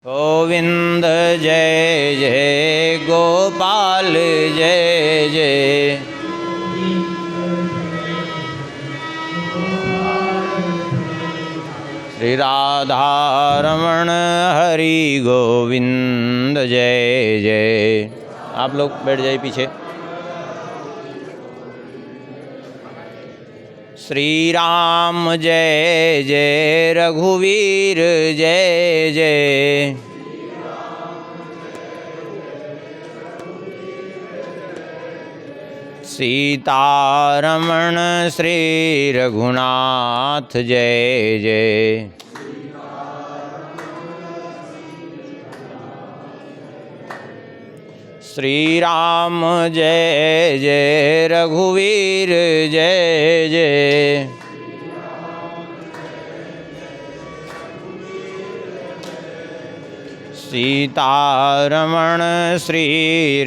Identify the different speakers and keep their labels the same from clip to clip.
Speaker 1: गोविंद जय जय गोपाल जय जय। श्री राधारमण हरि गोविंद जय जय। आप लोग बैठ जाइए पीछे। श्री राम जय जय रघुवीर जय जय। सीतारमण श्री रघुनाथ जय जय। श्री राम जय जय रघुवीर जय जय। सीतारमण श्री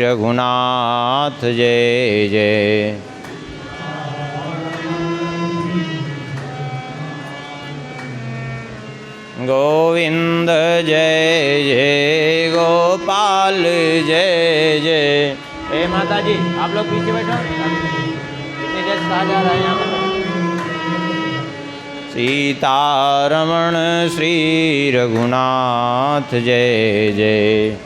Speaker 1: रघुनाथ जय जय। गोविंद जय जय गोपाल जय जय। ए माता जी आप लोग पीछे बैठो, कितनी देर से आ जा रहे हैं यहाँ पर। सीतारमण श्री रघुनाथ जय जय।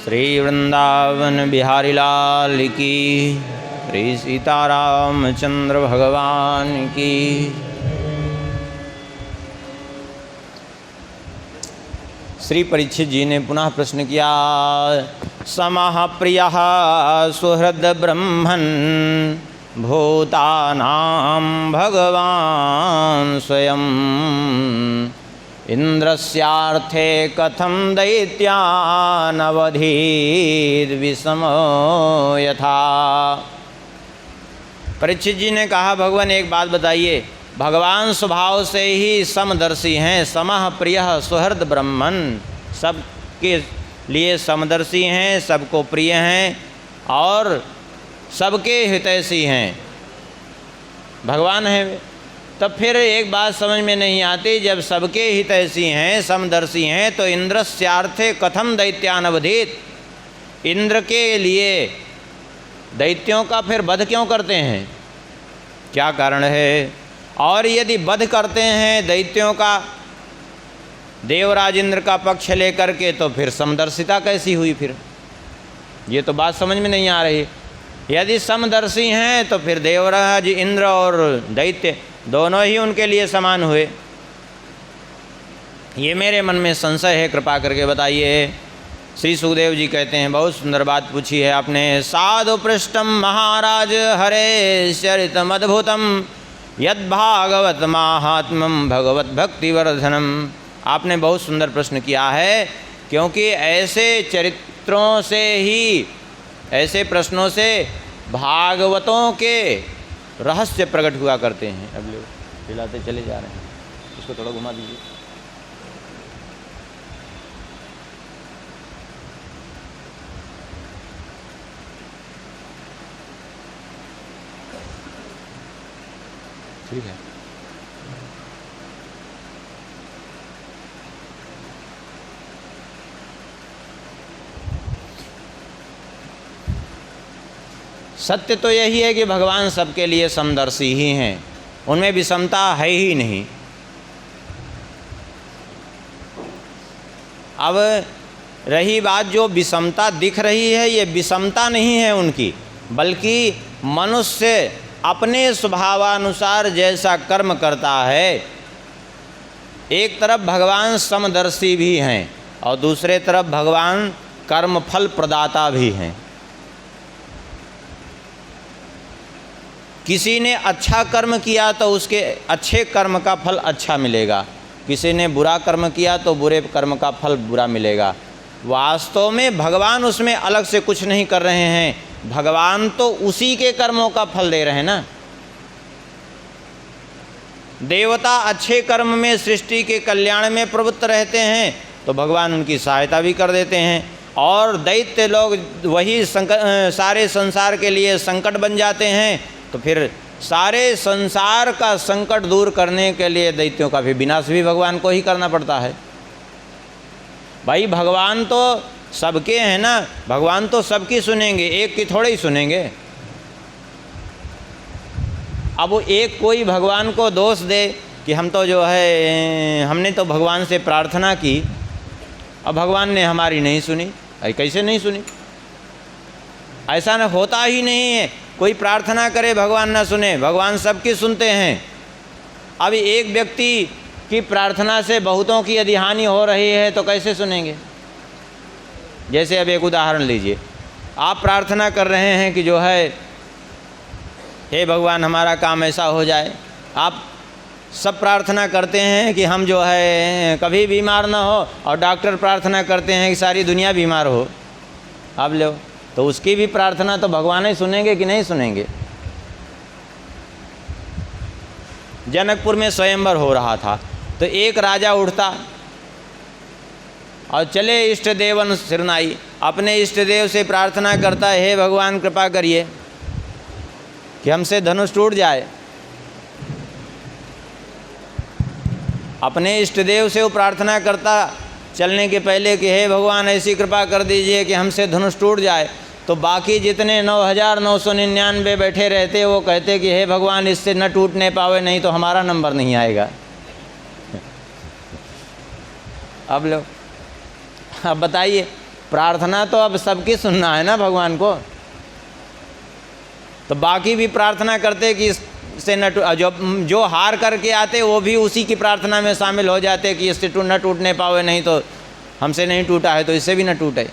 Speaker 1: श्री वृंदावन बिहारी लाल की, श्री सीतारामचंद्र भगवान की। श्री परीक्षित जी ने पुनः प्रश्न किया। समः प्रियः सुहृद ब्रह्मन् भूतानां भगवान् स्वयं इंद्रस्यार्थे कथं दैत्यान् अवधीत् विषमो यथा। परीक्षित जी ने कहा, भगवान एक बात बताइए, भगवान स्वभाव से ही समदर्शी हैं। समः प्रियः सुहृद ब्रह्मन्, सबके लिए समदर्शी हैं, सबको प्रिय हैं और सबके हितैषी हैं, भगवान हैं वे। तब फिर एक बात समझ में नहीं आती, जब सबके हितैषी हैं, समदर्शी हैं, तो इंद्रस्यार्थे कथम दैत्यान् अवधीत्, इंद्र के लिए दैत्यों का फिर वध क्यों करते हैं, क्या कारण है? और यदि वध करते हैं दैत्यों का देवराज इंद्र का पक्ष लेकर के, तो फिर समदर्शिता कैसी हुई? फिर ये तो बात समझ में नहीं आ रही। यदि समदर्शी हैं तो फिर देवराज इंद्र और दैत्य दोनों ही उनके लिए समान हुए। ये मेरे मन में संशय है, कृपा करके बताइए। श्री सुखदेव जी कहते हैं, बहुत सुंदर बात पूछी है आपने। साधु पृष्ठम महाराज हरे चरितम अद्भुतम यद्भागवत माहात्म्यम भगवत भक्तिवर्धनम। आपने बहुत सुंदर प्रश्न किया है, क्योंकि ऐसे चरित्रों से ही, ऐसे प्रश्नों से भागवतों के रहस्य प्रकट हुआ करते हैं। अब लोग हिलाते चले जा रहे हैं, इसको थोड़ा घुमा दीजिए। ठीक है। सत्य तो यही है कि भगवान सबके लिए समदर्शी ही हैं, उनमें विषमता है ही नहीं। अब रही बात जो विषमता दिख रही है, ये विषमता नहीं है उनकी, बल्कि मनुष्य अपने स्वभावानुसार जैसा कर्म करता है। एक तरफ भगवान समदर्शी भी हैं और दूसरे तरफ भगवान कर्मफल प्रदाता भी हैं। किसी ने अच्छा कर्म किया तो उसके अच्छे कर्म का फल अच्छा मिलेगा, किसी ने बुरा कर्म किया तो बुरे कर्म का फल बुरा मिलेगा। वास्तव में भगवान उसमें अलग से कुछ नहीं कर रहे हैं, भगवान तो उसी के कर्मों का फल दे रहे हैं ना। देवता अच्छे कर्म में, सृष्टि के कल्याण में प्रवृत्त रहते हैं तो भगवान उनकी सहायता भी कर देते हैं, और दैत्य लोग वही सारे संसार के लिए संकट बन जाते हैं तो फिर सारे संसार का संकट दूर करने के लिए दैत्यों का भी विनाश भी भगवान को ही करना पड़ता है। भाई भगवान तो सबके हैं ना, भगवान तो सबकी सुनेंगे, एक की थोड़े ही सुनेंगे। अब वो एक कोई भगवान को दोष दे कि हम तो जो है हमने तो भगवान से प्रार्थना की, अब भगवान ने हमारी नहीं सुनी। अरे कैसे नहीं सुनी? ऐसा न होता ही नहीं है, कोई प्रार्थना करे भगवान ना सुने, भगवान सबकी सुनते हैं। अब एक व्यक्ति की प्रार्थना से बहुतों की यदि हानि हो रही है तो कैसे सुनेंगे? जैसे अब एक उदाहरण लीजिए, आप प्रार्थना कर रहे हैं कि जो है हे भगवान हमारा काम ऐसा हो जाए। आप सब प्रार्थना करते हैं कि हम जो है कभी बीमार ना हो, और डॉक्टर प्रार्थना करते हैं कि सारी दुनिया बीमार हो। अब लो, तो उसकी भी प्रार्थना तो भगवान ही सुनेंगे कि नहीं सुनेंगे? जनकपुर में स्वयंवर हो रहा था, तो एक राजा उठता और चले इष्ट देवन सिरनाई, अपने इष्ट देव से प्रार्थना करता है, हे भगवान कृपा करिए कि हमसे धनुष टूट जाए। अपने इष्ट देव से वो प्रार्थना करता चलने के पहले कि हे भगवान ऐसी कृपा कर दीजिए कि हमसे धनुष टूट जाए। तो बाकी जितने 9,999 बैठे रहते वो कहते कि हे भगवान इससे न टूटने पावे, नहीं तो हमारा नंबर नहीं आएगा। अब लो, अब बताइए, प्रार्थना तो अब सबकी सुनना है ना भगवान को। तो बाकी भी प्रार्थना करते कि इससे न जो हार करके आते वो भी उसी की प्रार्थना में शामिल हो जाते कि इससे न टूटने पावे, नहीं तो हमसे नहीं टूटा है तो इससे भी न टूटे।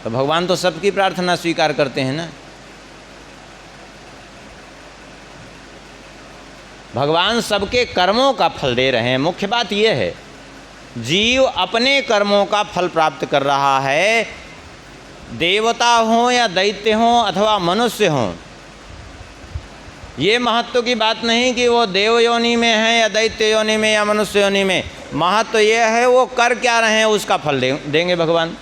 Speaker 1: तो भगवान तो सबकी प्रार्थना स्वीकार करते हैं ना। भगवान सबके कर्मों का फल दे रहे हैं। मुख्य बात यह है, जीव अपने कर्मों का फल प्राप्त कर रहा है, देवता हों या दैत्य हों अथवा मनुष्य हों। ये महत्व की बात नहीं कि वो देव योनि में है या दैत्य योनि में या मनुष्य योनि में। महत्व ये है वो कर क्या रहे हैं उसका फल देंगे भगवान।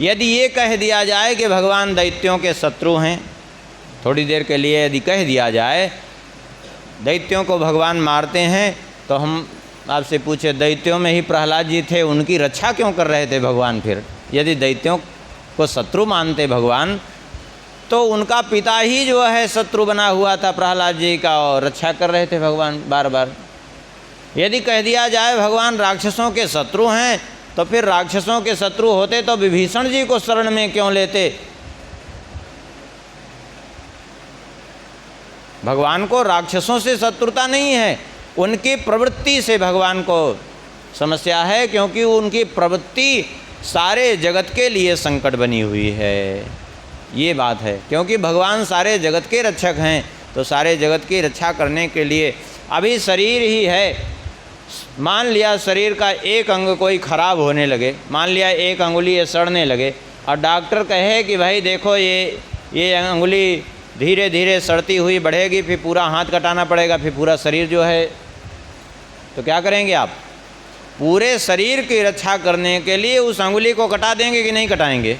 Speaker 1: यदि ये कह दिया जाए कि भगवान दैत्यों के शत्रु हैं, थोड़ी देर के लिए यदि कह दिया जाए दैत्यों को भगवान मारते हैं, तो हम आपसे पूछे दैत्यों में ही प्रहलाद जी थे, उनकी रक्षा क्यों कर रहे थे भगवान? फिर यदि दैत्यों को शत्रु मानते भगवान, तो उनका पिता ही जो है शत्रु बना हुआ था प्रहलाद जी का, और रक्षा कर रहे थे भगवान बार बार। यदि कह दिया जाए भगवान राक्षसों के शत्रु हैं, तो फिर राक्षसों के शत्रु होते तो विभीषण जी को शरण में क्यों लेते? भगवान को राक्षसों से शत्रुता नहीं है, उनकी प्रवृत्ति से भगवान को समस्या है, क्योंकि उनकी प्रवृत्ति सारे जगत के लिए संकट बनी हुई है। ये बात है, क्योंकि भगवान सारे जगत के रक्षक हैं, तो सारे जगत की रक्षा करने के लिए अभी शरीर ही है। मान लिया शरीर का एक अंग कोई खराब होने लगे, मान लिया एक अंगुली ये सड़ने लगे, और डॉक्टर कहे कि भाई देखो ये अंगुली धीरे धीरे सड़ती हुई बढ़ेगी, फिर पूरा हाथ कटाना पड़ेगा, फिर पूरा शरीर जो है, तो क्या करेंगे आप? पूरे शरीर की रक्षा करने के लिए उस अंगुली को कटा देंगे कि नहीं कटाएंगे?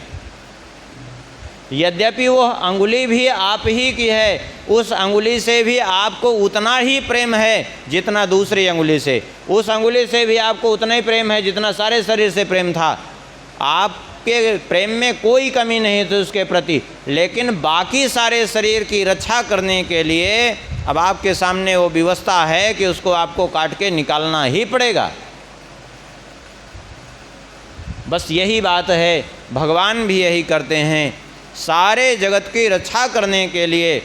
Speaker 1: यद्यपि वो अंगुली भी आप ही की है, उस अंगुली से भी आपको उतना ही प्रेम है जितना दूसरी अंगुली से, उस अंगुली से भी आपको उतना ही प्रेम है जितना सारे शरीर से प्रेम था। आपके प्रेम में कोई कमी नहीं थी उसके प्रति, लेकिन बाकी सारे शरीर की रक्षा करने के लिए अब आपके सामने वो व्यवस्था है कि उसको आपको काट के निकालना ही पड़ेगा। बस यही बात है, भगवान भी यही करते हैं। सारे जगत की रक्षा करने के लिए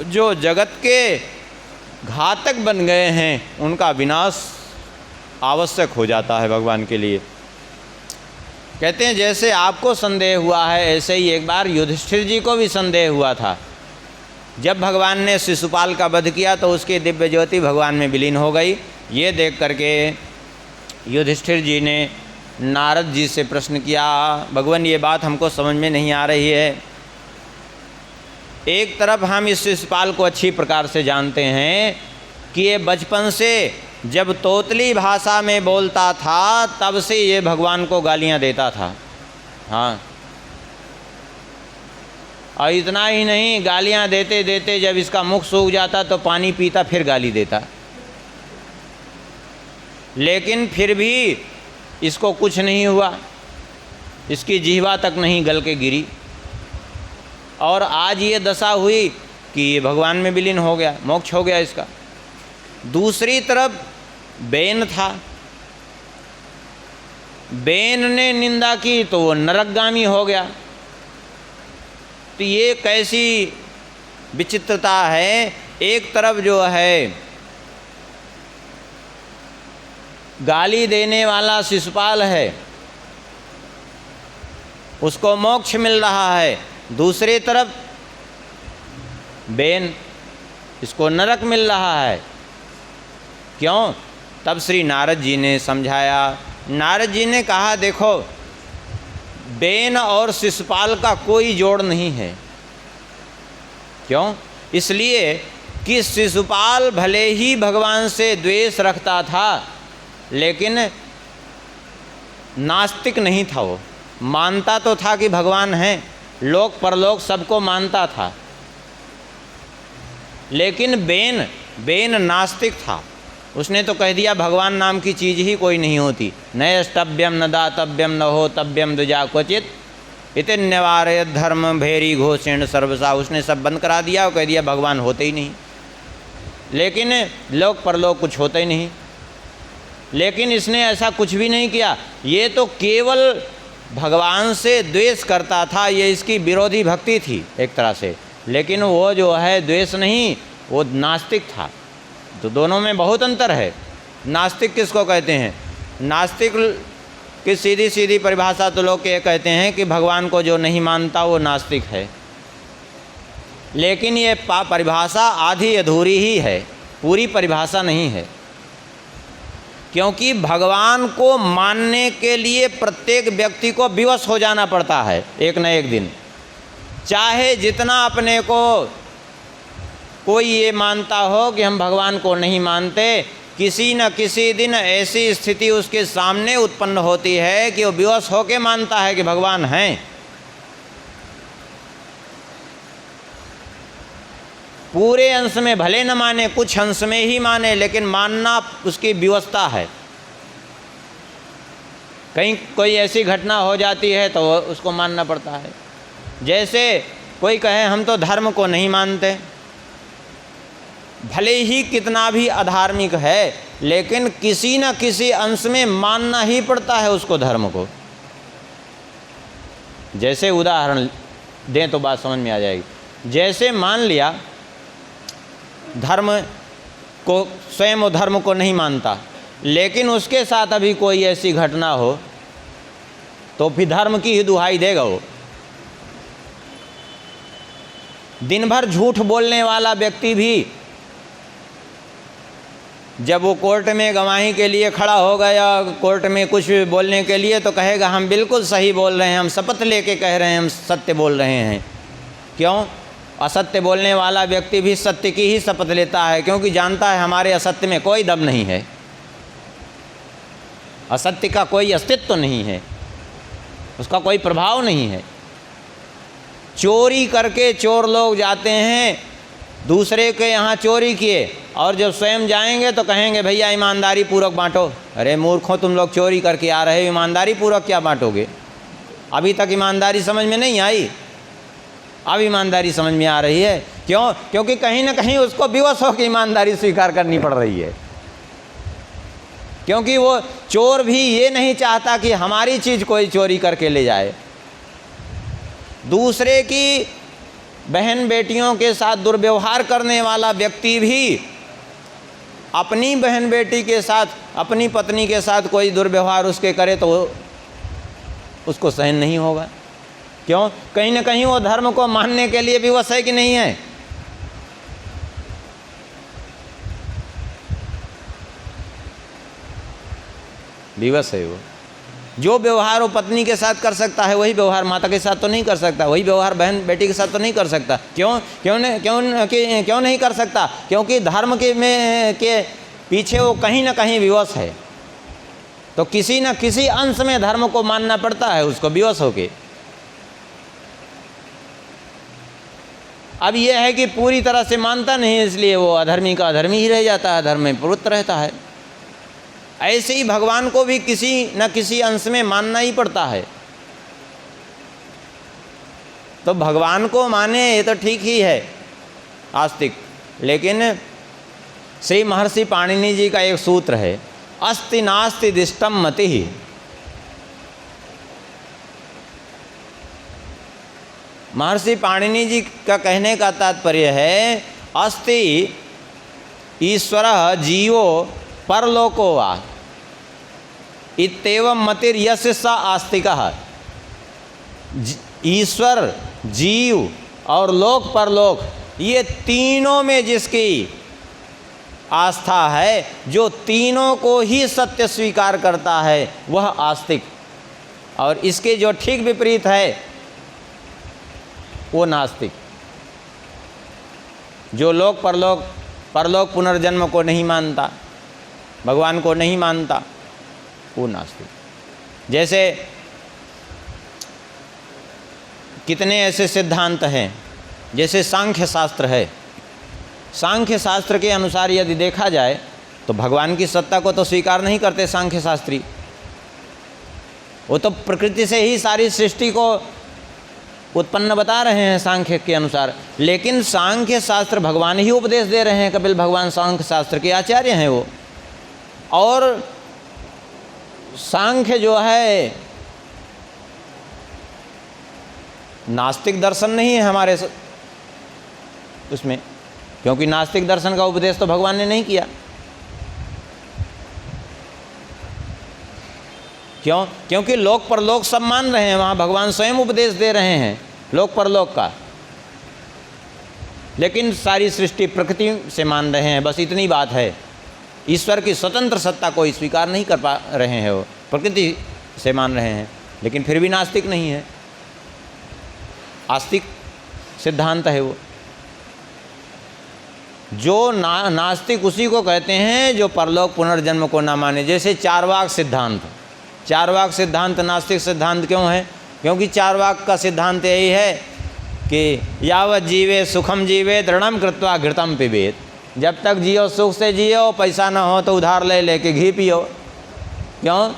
Speaker 1: जो जगत के घातक बन गए हैं उनका विनाश आवश्यक हो जाता है भगवान के लिए। कहते हैं जैसे आपको संदेह हुआ है, ऐसे ही एक बार युधिष्ठिर जी को भी संदेह हुआ था। जब भगवान ने शिशुपाल का वध किया तो उसकी दिव्य ज्योति भगवान में विलीन हो गई। ये देख करके युधिष्ठिर जी ने नारद जी से प्रश्न किया, भगवान ये बात हमको समझ में नहीं आ रही है। एक तरफ हम इस शिशुपाल को अच्छी प्रकार से जानते हैं कि ये बचपन से जब तोतली भाषा में बोलता था तब से ये भगवान को गालियां देता था। हाँ, और इतना ही नहीं, गालियां देते देते जब इसका मुख सूख जाता तो पानी पीता, फिर गाली देता। लेकिन फिर भी इसको कुछ नहीं हुआ, इसकी जिह्वा तक नहीं गल के गिरी। और आज ये दशा हुई कि ये भगवान में विलीन हो गया, मोक्ष हो गया इसका। दूसरी तरफ बेन था, बेन ने निंदा की तो वो नरकगामी हो गया। तो ये कैसी विचित्रता है, एक तरफ जो है गाली देने वाला शिशुपाल है, उसको मोक्ष मिल रहा है, दूसरी तरफ बेन, इसको नरक मिल रहा है। क्यों? तब श्री नारद जी ने समझाया। नारद जी ने कहा, देखो बेन और शिशुपाल का कोई जोड़ नहीं है। क्यों? इसलिए कि शिशुपाल भले ही भगवान से द्वेष रखता था, लेकिन नास्तिक नहीं था। वो मानता तो था कि भगवान हैं, लोक परलोक सबको मानता था, लेकिन बेन नास्तिक था। उसने तो कह दिया भगवान नाम की चीज़ ही कोई नहीं होती। न यष्टव्यम न दातव्यम न होतव्यम द्विजा क्वचित इति निवारयत धर्म भेरी घोषेण सर्वसा। उसने सब बंद करा दिया और कह दिया भगवान होते ही नहीं, लेकिन लोक परलोक कुछ होता ही नहीं। लेकिन इसने ऐसा कुछ भी नहीं किया, ये तो केवल भगवान से द्वेष करता था, ये इसकी विरोधी भक्ति थी एक तरह से। लेकिन वो जो है द्वेष नहीं, वो नास्तिक था। तो दोनों में बहुत अंतर है। नास्तिक किसको कहते हैं? नास्तिक की सीधी सीधी परिभाषा तो लोग ये कहते हैं कि भगवान को जो नहीं मानता वो नास्तिक है। लेकिन ये परिभाषा आधी अधूरी ही है, पूरी परिभाषा नहीं है। क्योंकि भगवान को मानने के लिए प्रत्येक व्यक्ति को विवश हो जाना पड़ता है एक न एक दिन। चाहे जितना अपने को कोई ये मानता हो कि हम भगवान को नहीं मानते, किसी न किसी दिन ऐसी स्थिति उसके सामने उत्पन्न होती है कि वो विवश होकर मानता है कि भगवान हैं। पूरे अंश में भले न माने, कुछ अंश में ही माने, लेकिन मानना उसकी विवशता है। कहीं कोई ऐसी घटना हो जाती है तो उसको मानना पड़ता है। जैसे कोई कहे हम तो धर्म को नहीं मानते, भले ही कितना भी अधार्मिक है, लेकिन किसी न किसी अंश में मानना ही पड़ता है उसको, धर्म को। जैसे उदाहरण दें तो बात समझ में आ जाएगी। जैसे मान लिया धर्म को, स्वयं वो धर्म को नहीं मानता, लेकिन उसके साथ अभी कोई ऐसी घटना हो तो फिर धर्म की ही दुहाई देगा वो। दिन भर झूठ बोलने वाला व्यक्ति भी जब वो कोर्ट में गवाही के लिए खड़ा होगा या कोर्ट में कुछ बोलने के लिए, तो कहेगा हम बिल्कुल सही बोल रहे हैं, हम शपथ लेके कह रहे हैं, हम सत्य बोल रहे हैं। क्यों? असत्य बोलने वाला व्यक्ति भी सत्य की ही शपथ लेता है, क्योंकि जानता है हमारे असत्य में कोई दम नहीं है, असत्य का कोई अस्तित्व नहीं है, उसका कोई प्रभाव नहीं है। चोरी करके चोर लोग जाते हैं, दूसरे के यहाँ चोरी किए, और जब स्वयं जाएंगे तो कहेंगे भैया ईमानदारी पूर्वक बांटो। अरे मूर्खों, तुम लोग चोरी करके आ रहे हो, ईमानदारी पूर्वक क्या बांटोगे? अभी तक ईमानदारी समझ में नहीं आई, अब ईमानदारी समझ में आ रही है। क्यों? क्योंकि कहीं ना कहीं उसको विवश होकर ईमानदारी स्वीकार करनी पड़ रही है। क्योंकि वो चोर भी ये नहीं चाहता कि हमारी चीज़ कोई चोरी करके ले जाए। दूसरे की बहन बेटियों के साथ दुर्व्यवहार करने वाला व्यक्ति भी अपनी बहन बेटी के साथ, अपनी पत्नी के साथ कोई दुर्व्यवहार उसके करे तो उसको सहन नहीं होगा। क्यों? कहीं ना कहीं वो धर्म को मानने के लिए विवश है कि नहीं है? विवश है वो। जो व्यवहार वो पत्नी के साथ कर सकता है वही व्यवहार माता के साथ तो नहीं कर सकता, वही व्यवहार बहन बेटी के साथ तो नहीं कर सकता। क्यों नहीं कर सकता? क्योंकि धर्म के पीछे वो कहीं ना कहीं विवश है। तो किसी न किसी अंश में धर्म को मानना पड़ता है उसको, विवश होके। अब यह है कि पूरी तरह से मानता नहीं, इसलिए वो अधर्मी का अधर्मी ही रह जाता है, अधर्म में प्रवृत्त रहता है। ऐसे ही भगवान को भी किसी न किसी अंश में मानना ही पड़ता है। तो भगवान को माने ये तो ठीक ही है आस्तिक, लेकिन श्री महर्षि पाणिनि जी का एक सूत्र है, अस्ति नास्ति दिष्टम मति ही। महर्षि पाणिनि जी का कहने का तात्पर्य है, अस्ति ईश्वरः जीवो परलोको वा इत्येवं मतिर्यस्य स आस्तिकः। ईश्वर, जीव और लोक परलोक, ये तीनों में जिसकी आस्था है, जो तीनों को ही सत्य स्वीकार करता है, वह आस्तिक। और इसके जो ठीक विपरीत है वो नास्तिक। जो लोक परलोक, परलोक पुनर्जन्म को नहीं मानता, भगवान को नहीं मानता, वो नास्तिक। जैसे कितने ऐसे सिद्धांत हैं, जैसे सांख्य शास्त्र है। सांख्य शास्त्र के अनुसार यदि देखा जाए तो भगवान की सत्ता को तो स्वीकार नहीं करते सांख्य शास्त्री। वो तो प्रकृति से ही सारी सृष्टि को उत्पन्न बता रहे हैं सांख्य के अनुसार, लेकिन सांख्य शास्त्र भगवान ही उपदेश दे रहे हैं। कपिल भगवान सांख्य शास्त्र के आचार्य हैं वो। और सांख्य जो है नास्तिक दर्शन नहीं है हमारे उसमें, क्योंकि नास्तिक दर्शन का उपदेश तो भगवान ने नहीं किया। क्यों? क्योंकि लोक परलोक सब मान रहे हैं, वहाँ भगवान स्वयं उपदेश दे रहे हैं लोक परलोक का, लेकिन सारी सृष्टि प्रकृति से मान रहे हैं। बस इतनी बात है। ईश्वर की स्वतंत्र सत्ता को स्वीकार नहीं कर पा रहे हैं, वो प्रकृति से मान रहे हैं, लेकिन फिर भी नास्तिक नहीं है, आस्तिक सिद्धांत है वो। जो नास्तिक उसी को कहते हैं जो परलोक पुनर्जन्म को ना माने। जैसे चारवाक सिद्धांत, चारवाक सिद्धांत नास्तिक सिद्धांत क्यों है? क्योंकि चारवाक का सिद्धांत यही है कि यावत जीवे सुखम जीवे दृढ़म कृत्वा घृतम पिबेत। जब तक जियो सुख से जियो, पैसा ना हो तो उधार ले लेके घी पियो। क्यों?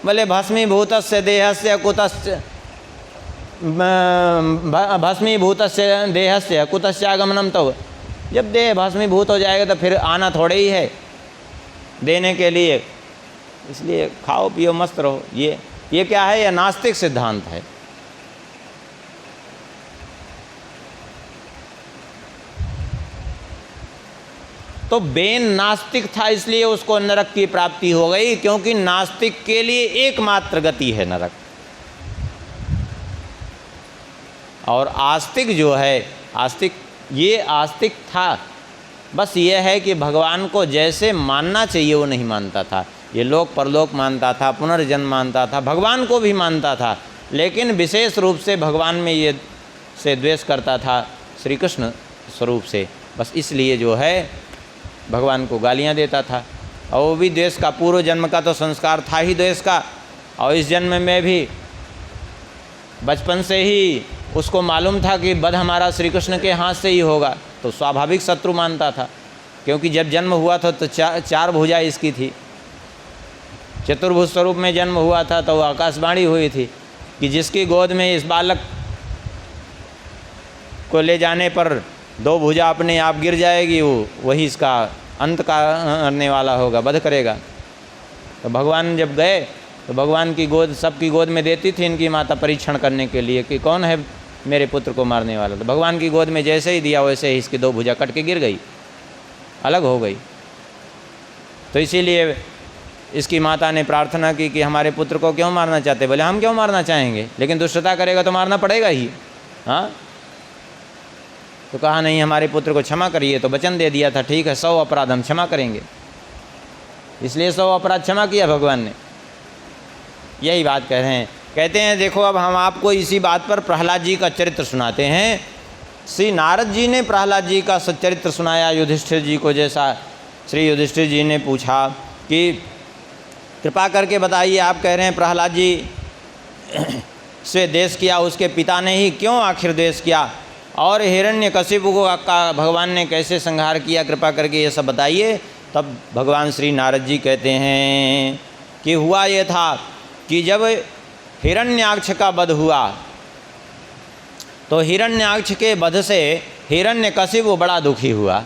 Speaker 1: बोले भस्मीभूतस्य देहस्य कुतस्य भस्मीभूतस्य देहस्य कुतस्य आगमनम। तो जब देह भस्मीभूत हो जाएगा तो फिर आना थोड़े ही है देने के लिए, इसलिए खाओ पियो मस्त रहो। ये क्या है? यह नास्तिक सिद्धांत है। तो बेन नास्तिक था, इसलिए उसको नरक की प्राप्ति हो गई, क्योंकि नास्तिक के लिए एकमात्र गति है नरक। और आस्तिक जो है, आस्तिक ये आस्तिक था, बस ये है कि भगवान को जैसे मानना चाहिए वो नहीं मानता था। ये लोक परलोक मानता था, पुनर्जन्म मानता था, भगवान को भी मानता था, लेकिन विशेष रूप से भगवान में ये से द्वेष करता था, श्री कृष्ण स्वरूप से। बस इसलिए जो है भगवान को गालियाँ देता था। और वो भी द्वेष का, पूर्व जन्म का तो संस्कार था ही द्वेष का, और इस जन्म में भी बचपन से ही उसको मालूम था कि वध हमारा श्री कृष्ण के हाथ से ही होगा, तो स्वाभाविक शत्रु मानता था। क्योंकि जब जन्म हुआ था तो चार भुजा इसकी थी, चतुर्भुज स्वरूप में जन्म हुआ था। तो आकाशवाणी हुई थी कि जिसकी गोद में इस बालक को ले जाने पर दो भुजा अपने आप गिर जाएगी, वही इसका अंत करने वाला होगा, वध करेगा। तो भगवान जब गए तो भगवान की गोद सबकी गोद में देती थी इनकी माता, परीक्षण करने के लिए कि कौन है मेरे पुत्र को मारने वाला। तो भगवान की गोद में जैसे ही दिया वैसे ही इसकी दो भुजा कट के गिर गई, अलग हो गई। तो इसीलिए इसकी माता ने प्रार्थना की कि हमारे पुत्र को क्यों मारना चाहते? बोले हम क्यों मारना चाहेंगे, लेकिन दुष्टता करेगा तो मारना पड़ेगा ही। हाँ, तो कहा नहीं, हमारे पुत्र को क्षमा करिए। तो वचन दे दिया था, ठीक है 100 अपराध हम क्षमा करेंगे। इसलिए 100 अपराध क्षमा किया भगवान ने। यही बात कह रहे हैं। कहते हैं देखो, अब हम आपको इसी बात पर प्रहलाद जी का चरित्र सुनाते हैं। श्री नारद जी ने प्रहलाद जी का सच्चरित्र सुनाया युधिष्ठिर जी को। जैसा श्री युधिष्ठिर जी ने पूछा कि कृपा करके बताइए, आप कह रहे हैं प्रहलाद जी से द्वेष किया, उसके पिता ने ही क्यों आखिर द्वेष किया? और हिरण्यकशिपु का भगवान ने कैसे संहार किया, कृपा करके ये सब बताइए। तब भगवान श्री नारद जी कहते हैं कि हुआ ये था कि जब हिरण्याक्ष का वध हुआ तो हिरण्याक्ष के वध से हिरण्यकशिपु बड़ा दुखी हुआ।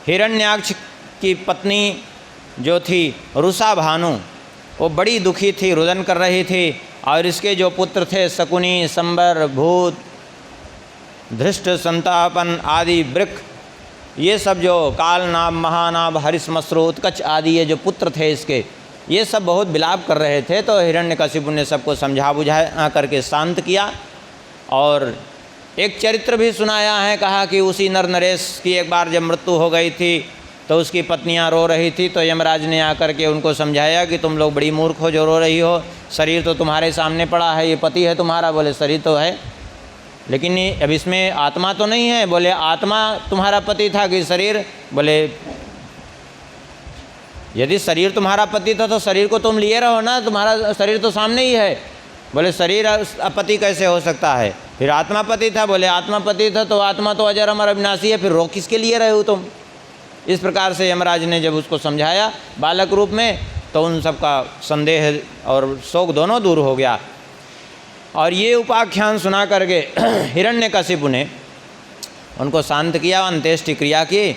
Speaker 1: हिरण्याक्ष की पत्नी जो थी रुषा भानु, वो बड़ी दुखी थी, रुदन कर रही थी। और इसके जो पुत्र थे शकुनी, संबर, भूत, धृष्ट, संतापन आदि, वृक, ये सब जो कालनाभ, महानाभ, हरिश्मश्रु, उत्कच आदि ये जो पुत्र थे इसके, ये सब बहुत विलाप कर रहे थे। तो हिरण्यकशिपु ने सबको समझा बुझा करके शांत किया और एक चरित्र भी सुनाया है। कहा कि उसी नर नरेश की एक बार जब मृत्यु हो गई थी तो उसकी पत्नियां रो रही थी, तो यमराज ने आकर के उनको समझाया कि तुम लोग बड़ी मूर्ख हो जो रो रही हो, शरीर तो तुम्हारे सामने पड़ा है, ये पति है तुम्हारा। बोले शरीर तो है, लेकिन अब इसमें आत्मा तो नहीं है। बोले आत्मा तुम्हारा पति था कि शरीर? बोले यदि शरीर तुम्हारा पति था तो शरीर को तुम लिए रहो ना, तुम्हारा शरीर तो सामने ही है। बोले शरीर पति कैसे हो सकता है? फिर आत्मा पति था। बोले आत्मा पति था तो आत्मा तो अजर अमर अविनाशी है, फिर रो किसके लिए रहे हो तुम? इस प्रकार से यमराज ने जब उसको समझाया बालक रूप में, तो उन सब का संदेह और शोक दोनों दूर हो गया। और ये उपाख्यान सुना करके हिरण्यकशिपु ने उनको शांत किया, अंत्येष्टि क्रिया की।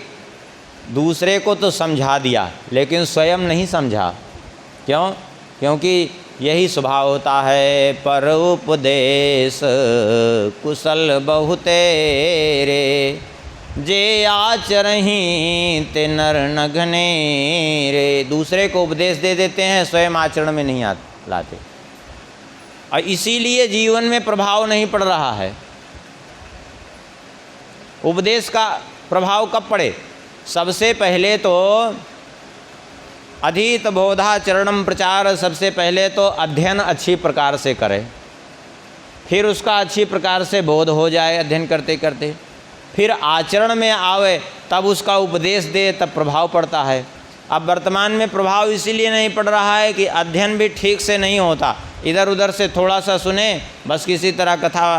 Speaker 1: दूसरे को तो समझा दिया लेकिन स्वयं नहीं समझा। क्यों? क्योंकि यही स्वभाव होता है, पर उपदेश कुशल बहुतेरे, जे आचरहीं ते नर नघने रे। दूसरे को उपदेश दे देते हैं, स्वयं आचरण में नहीं लाते, और इसीलिए जीवन में प्रभाव नहीं पड़ रहा है। उपदेश का प्रभाव कब पड़े? सबसे पहले तो अधीत बोधाचरणम प्रचार, सबसे पहले तो अध्ययन अच्छी प्रकार से करे, फिर उसका अच्छी प्रकार से बोध हो जाए अध्ययन करते करते, फिर आचरण में आवे, तब उसका उपदेश दे, तब प्रभाव पड़ता है। अब वर्तमान में प्रभाव इसीलिए नहीं पड़ रहा है कि अध्ययन भी ठीक से नहीं होता, इधर उधर से थोड़ा सा सुने, बस किसी तरह कथा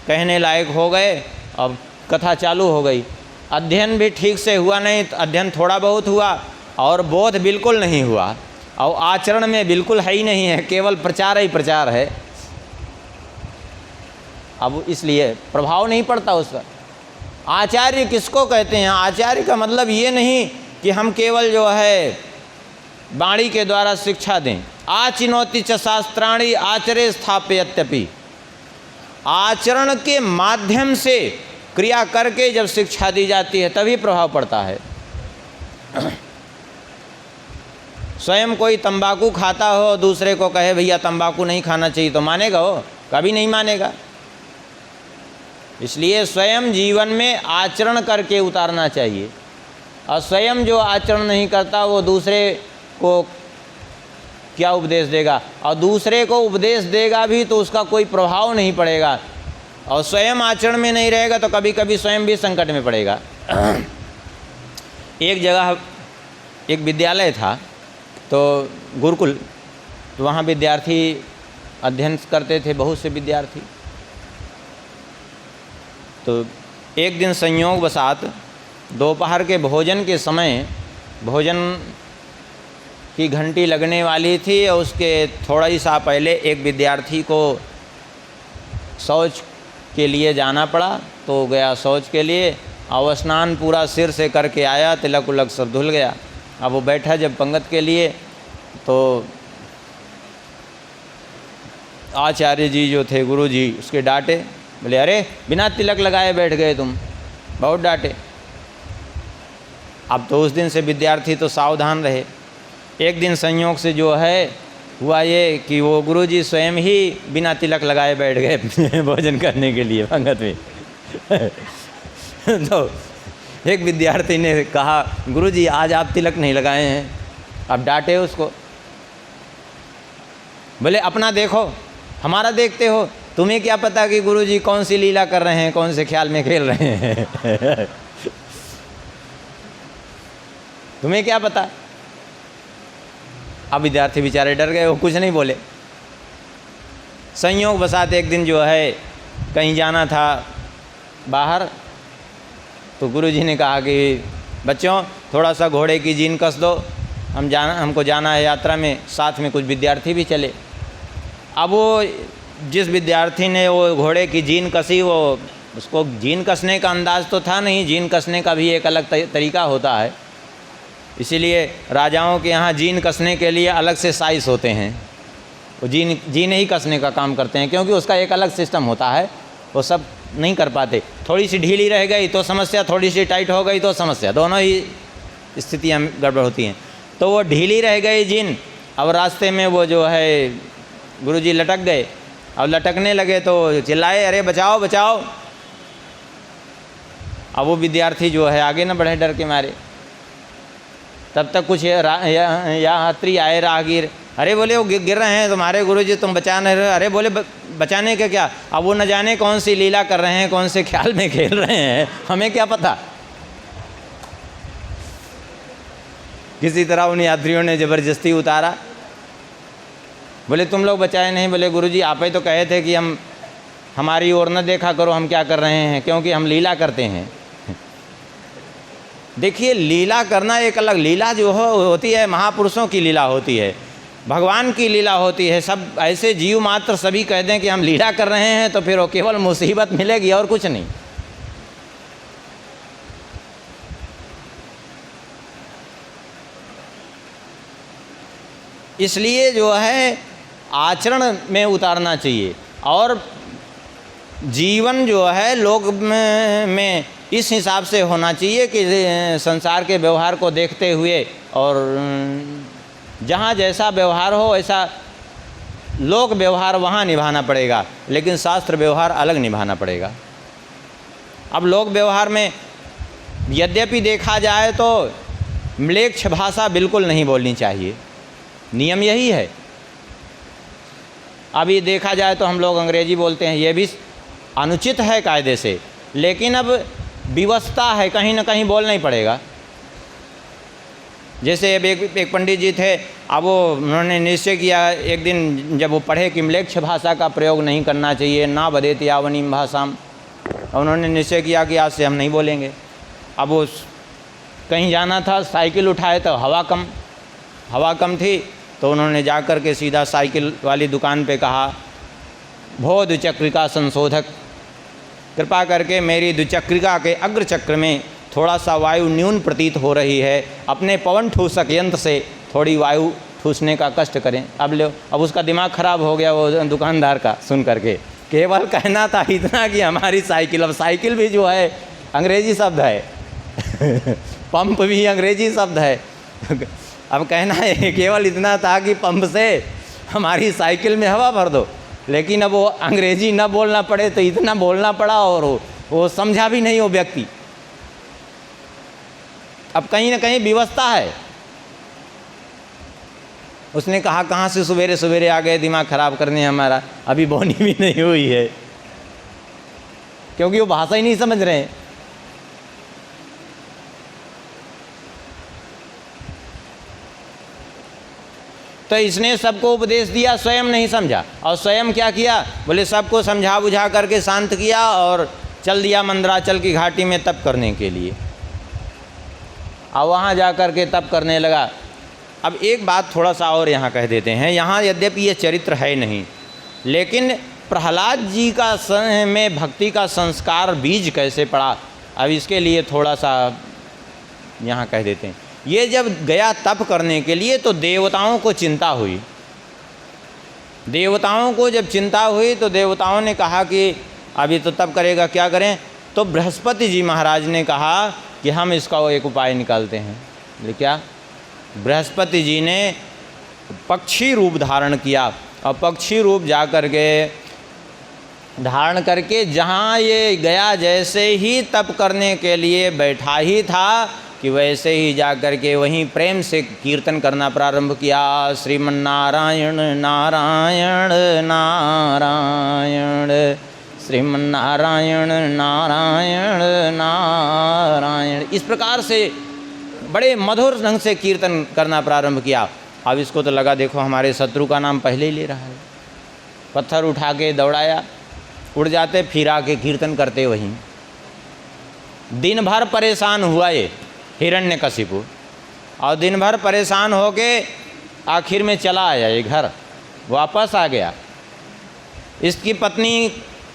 Speaker 1: कहने लायक हो गए, अब कथा चालू हो गई। अध्ययन भी ठीक से हुआ नहीं, अध्ययन थोड़ा बहुत हुआ और बोध बिल्कुल नहीं हुआ, और आचरण में बिल्कुल है ही नहीं है, केवल प्रचार ही प्रचार है। अब इसलिए प्रभाव नहीं पड़ता उस पर। आचार्य किसको कहते हैं? आचार्य का मतलब ये नहीं कि हम केवल जो है वाणी के द्वारा शिक्षा दें। आचिनोति च शास्त्राणि आचरे स्थापयत्यपि, आचरण के माध्यम से क्रिया करके जब शिक्षा दी जाती है तभी प्रभाव पड़ता है। स्वयं कोई तंबाकू खाता हो, दूसरे को कहे भैया तंबाकू नहीं खाना चाहिए, तो मानेगा वो? कभी नहीं मानेगा। इसलिए स्वयं जीवन में आचरण करके उतारना चाहिए, और स्वयं जो आचरण नहीं करता वो दूसरे को क्या उपदेश देगा? और दूसरे को उपदेश देगा भी तो उसका कोई प्रभाव नहीं पड़ेगा, और स्वयं आचरण में नहीं रहेगा तो कभी कभी स्वयं भी संकट में पड़ेगा। एक जगह एक विद्यालय था, तो गुरुकुल, तो वहाँ विद्यार्थी अध्ययन करते थे, बहुत से विद्यार्थी। तो एक दिन संयोगवशात दोपहर के भोजन के समय भोजन की घंटी लगने वाली थी, और उसके थोड़ा ही सा पहले एक विद्यार्थी को शौच के लिए जाना पड़ा। तो गया शौच के लिए, और स्नान पूरा सिर से करके आया, तिलक उलक सब धुल गया। अब वो बैठा जब पंगत के लिए, तो आचार्य जी जो थे, गुरु जी, उसके डांटे। बोले अरे बिना तिलक लगाए बैठ गए तुम, बहुत डांटे। अब तो उस दिन से विद्यार्थी तो सावधान रहे। एक दिन संयोग से जो है हुआ ये कि वो गुरुजी स्वयं ही बिना तिलक लगाए बैठ गए भोजन करने के लिए पंगत में। तो एक विद्यार्थी ने कहा गुरुजी आज आप तिलक नहीं लगाए हैं। अब डांटे उसको। बोले अपना देखो, हमारा देखते हो, तुम्हें क्या पता कि गुरुजी कौन सी लीला कर रहे हैं, कौन से ख्याल में खेल रहे हैं। तुम्हें क्या पता। अब विद्यार्थी बेचारे डर गए, वो कुछ नहीं बोले। संयोग बसात एक दिन जो है कहीं जाना था, बाहर, तो गुरुजी ने कहा कि बच्चों थोड़ा सा घोड़े की जीन कस दो, हमको जाना है यात्रा में। साथ में कुछ विद्यार्थी भी चले। अब वो जिस विद्यार्थी ने वो घोड़े की जीन कसी, वो उसको जीन कसने का अंदाज़ तो था नहीं। जीन कसने का भी एक अलग तरीका होता है, इसीलिए राजाओं के यहाँ जीन कसने के लिए अलग से साइज होते हैं। वो जीन ही कसने का काम करते हैं, क्योंकि उसका एक अलग सिस्टम होता है। वो सब नहीं कर पाते। थोड़ी सी ढीली रह गई तो समस्या, थोड़ी सी टाइट हो गई तो समस्या, दोनों ही स्थितियाँ गड़बड़ होती हैं। तो वो ढीली रह गई जीन। अब रास्ते में वो जो है गुरुजी लटक गए। अब लटकने लगे तो चिल्लाए, अरे बचाओ बचाओ। अब वो विद्यार्थी जो है आगे न बढ़े डर के मारे। तब तक कुछ यात्री आए, राहगीर, अरे बोले वो गिर रहे हैं तुम्हारे गुरुजी, तुम बचा नहीं रहे। अरे बोले बचाने के क्या, अब वो न जाने कौन सी लीला कर रहे हैं, कौन से ख्याल में खेल रहे हैं, हमें क्या पता। किसी तरह उन यात्रियों ने ज़बरदस्ती उतारा। बोले तुम लोग बचाए नहीं। बोले गुरुजी आप ही तो कहे थे कि हमारी ओर न देखा करो, हम क्या कर रहे हैं, क्योंकि हम लीला करते हैं। देखिए, लीला करना एक अलग, लीला जो होती है महापुरुषों की लीला होती है, भगवान की लीला होती है। सब ऐसे जीव मात्र सभी कह दें कि हम लीला कर रहे हैं तो फिर वो केवल मुसीबत मिलेगी और कुछ नहीं। इसलिए जो है आचरण में उतारना चाहिए। और जीवन जो है लोक में इस हिसाब से होना चाहिए कि संसार के व्यवहार को देखते हुए, और जहाँ जैसा व्यवहार हो ऐसा लोक व्यवहार वहाँ निभाना पड़ेगा, लेकिन शास्त्र व्यवहार अलग निभाना पड़ेगा। अब लोक व्यवहार में यद्यपि देखा जाए तो म्लेच्छ भाषा बिल्कुल नहीं बोलनी चाहिए, नियम यही है। अभी देखा जाए तो हम लोग अंग्रेजी बोलते हैं, ये भी अनुचित है कायदे से, लेकिन अब विवशता है, कहीं ना कहीं बोलना ही पड़ेगा। जैसे अब एक पंडित जी थे, अब उन्होंने निश्चय किया एक दिन जब वो पढ़े कि म्लेच्छ भाषा का प्रयोग नहीं करना चाहिए, ना बदेति यावनीम भाषाम, उन्होंने निश्चय किया कि आज से हम नहीं बोलेंगे। अब वो कहीं जाना था, साइकिल उठाए तो हवा कम थी, तो उन्होंने जा कर के सीधा साइकिल वाली दुकान पे कहा, भो द्विचक्रिका संशोधक, कृपा करके मेरी द्विचक्रिका के अग्र चक्र में थोड़ा सा वायु न्यून प्रतीत हो रही है, अपने पवन ठूसक यंत्र से थोड़ी वायु ठूसने का कष्ट करें। अब उसका दिमाग खराब हो गया वो दुकानदार का सुन करके। केवल कहना था इतना कि हमारी साइकिल, अब साइकिल भी जो है अंग्रेजी शब्द है पंप भी अंग्रेजी शब्द है। अब कहना है केवल इतना था कि पंप से हमारी साइकिल में हवा भर दो, लेकिन अब वो अंग्रेजी न बोलना पड़े तो इतना बोलना पड़ा, और वो समझा भी नहीं वो व्यक्ति। अब कहीं ना कहीं विवशता है। उसने कहा कहाँ से सवेरे सवेरे आ गए दिमाग खराब करने हमारा, अभी बोनी भी नहीं हुई है, क्योंकि वो भाषा ही नहीं समझ रहे हैं। तो इसने सबको उपदेश दिया, स्वयं नहीं समझा, और स्वयं क्या किया, बोले सबको समझा बुझा करके शांत किया और चल दिया मंदराचल की घाटी में तप करने के लिए। और वहाँ जा कर के तप करने लगा। अब एक बात थोड़ा सा और यहाँ कह देते हैं, यहाँ यद्यपि ये चरित्र है नहीं, लेकिन प्रहलाद जी का में भक्ति का संस्कार बीज कैसे पड़ा, अब इसके लिए थोड़ा सा यहाँ कह देते हैं। ये जब गया तप करने के लिए तो देवताओं को चिंता हुई। देवताओं को जब चिंता हुई तो देवताओं ने कहा कि अभी तो तप करेगा, क्या करें। तो बृहस्पति जी महाराज ने कहा कि हम इसका एक उपाय निकालते हैं। बोले क्या। बृहस्पति जी ने पक्षी रूप धारण किया, और पक्षी रूप जा कर के धारण करके जहाँ ये गया, जैसे ही तप करने के लिए बैठा ही था कि वैसे ही जा कर के वहीं प्रेम से कीर्तन करना प्रारंभ किया। श्रीमन्नारायण नारायण नारायण, श्रीमन्नारायण नारायण नारायण, इस प्रकार से बड़े मधुर ढंग से कीर्तन करना प्रारंभ किया। अब इसको तो लगा देखो हमारे शत्रु का नाम पहले ही ले रहा है। पत्थर उठा के दौड़ाया, उड़ जाते, फिर आके कीर्तन करते वहीं। दिन भर परेशान हुआ ये हिरण्यकशिपु, और दिन भर परेशान होके आखिर में चला आया ये घर, वापस आ गया। इसकी पत्नी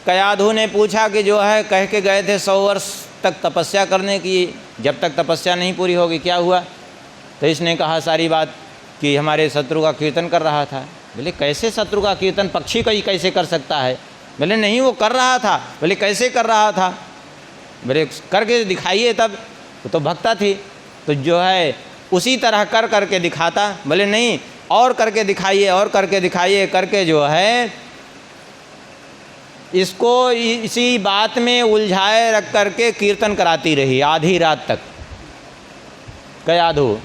Speaker 1: कयाधु ने पूछा कि जो है कह के गए थे 100 वर्ष तक तपस्या करने की, जब तक तपस्या नहीं पूरी होगी क्या हुआ? तो इसने कहा सारी बात कि हमारे शत्रु का कीर्तन कर रहा था। बोले कैसे शत्रु का कीर्तन, पक्षी का कैसे कर सकता है? बोले नहीं वो कर रहा था। बोले कैसे कर रहा था? बोले करके दिखाइए तब। तो भक्ता थी तो जो है उसी तरह कर करके दिखाता। बोले नहीं और करके दिखाइए, और करके दिखाइए, करके जो है इसको इसी बात में उलझाए रख करके कीर्तन कराती रही आधी रात तक कयाधु।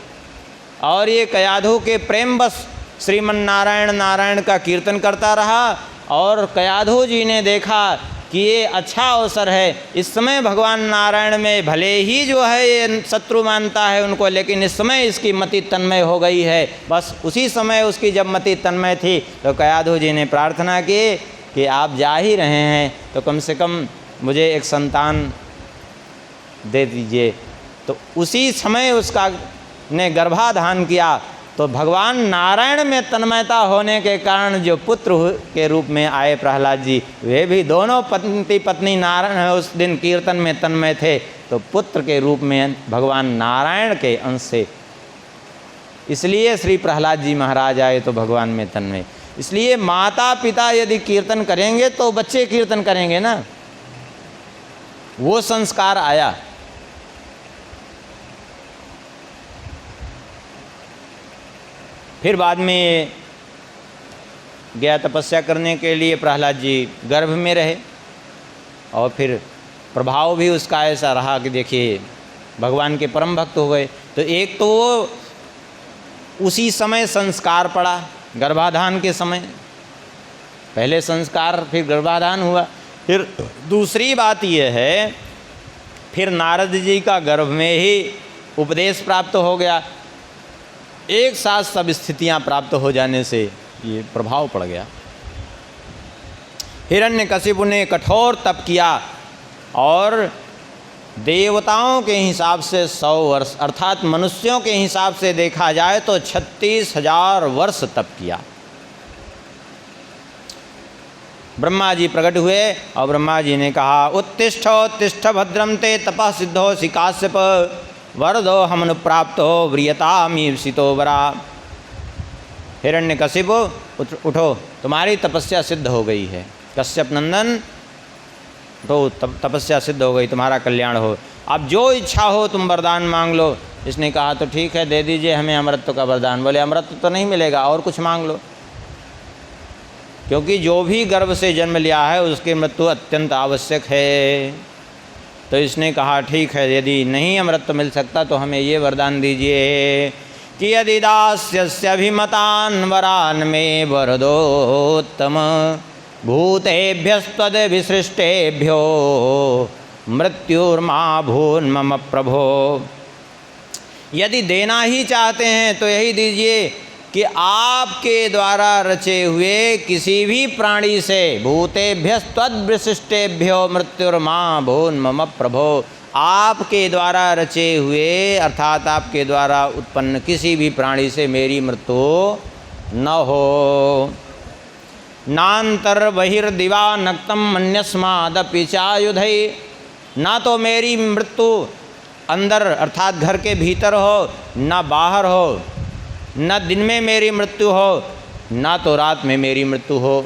Speaker 1: और ये कयाधु के प्रेम बस श्रीमन नारायण नारायण का कीर्तन करता रहा। और कयाधु जी ने देखा कि ये अच्छा अवसर है, इस समय भगवान नारायण में भले ही जो है ये शत्रु मानता है उनको, लेकिन इस समय इसकी मति तन्मय हो गई है। बस उसी समय उसकी जब मति तन्मय थी तो कयाधु जी ने प्रार्थना की कि आप जा ही रहे हैं तो कम से कम मुझे एक संतान दे दीजिए। तो उसी समय उसका ने गर्भाधान किया। तो भगवान नारायण में तन्मयता होने के कारण जो पुत्र के रूप में आए प्रहलाद जी, वे भी दोनों पति पत्नी नारायण उस दिन कीर्तन में तन्मय थे, तो पुत्र के रूप में भगवान नारायण के अंश से, इसलिए श्री प्रहलाद जी महाराज आए तो भगवान में तन्मय। इसलिए माता पिता यदि कीर्तन करेंगे तो बच्चे कीर्तन करेंगे ना, वो संस्कार आया। फिर बाद में गया तपस्या करने के लिए, प्रहलाद जी गर्भ में रहे और फिर प्रभाव भी उसका ऐसा रहा कि देखिए भगवान के परम भक्त हो गए। तो एक तो वो उसी समय संस्कार पड़ा, गर्भाधान के समय पहले संस्कार फिर गर्भाधान हुआ। फिर दूसरी बात यह है, फिर नारद जी का गर्भ में ही उपदेश प्राप्त हो गया। एक साथ सब स्थितियां प्राप्त हो जाने से ये प्रभाव पड़ गया। हिरण्यकशिपु ने कठोर तप किया और देवताओं के हिसाब से 100 वर्ष, अर्थात मनुष्यों के हिसाब से देखा जाए तो 36,000 वर्ष तप किया। ब्रह्मा जी प्रकट हुए और ब्रह्मा जी ने कहा उत्तिष्ठ उत्तिष्ठ भद्रम ते तपः सिद्धोऽसि काश्यप वरदो हमनु प्राप्तो व्रियतामीप्सितो वरा। हिरण्यकशिपु उठो, तुम्हारी तपस्या सिद्ध हो गई है। कश्यप नंदन उठो, तपस्या सिद्ध हो गई, तुम्हारा कल्याण हो। अब जो इच्छा हो तुम वरदान मांग लो। इसने कहा तो ठीक है दे दीजिए हमें अमृत का वरदान। बोले अमृत तो नहीं मिलेगा, और कुछ मांग लो, क्योंकि जो भी गर्भ से जन्म लिया है उसकी मृत्यु अत्यंत आवश्यक है। तो इसने कहा ठीक है, यदि नहीं अमृत मिल सकता तो हमें ये वरदान दीजिए कि यदि दास्यभिमतान् वरान् मे वरदोत्तम भूतेभ्यस्त्वद् विसृष्टेभ्यो मृत्युर्मा भून्मम प्रभो। यदि देना ही चाहते हैं तो यही दीजिए कि आपके द्वारा रचे हुए किसी भी प्राणी से, भूतेभ्यस्त्वद्विशिष्टेभ्यो मृत्युर्मा भून्मम प्रभो, आपके द्वारा रचे हुए अर्थात आपके द्वारा उत्पन्न किसी भी प्राणी से मेरी मृत्यु न हो। नान्तर बहिर्दिवा नक्तम मन्यस्मादपि चायुधै, ना तो मेरी मृत्यु अंदर अर्थात घर के भीतर हो, ना बाहर हो, न दिन में मेरी मृत्यु हो, ना तो रात में मेरी मृत्यु हो,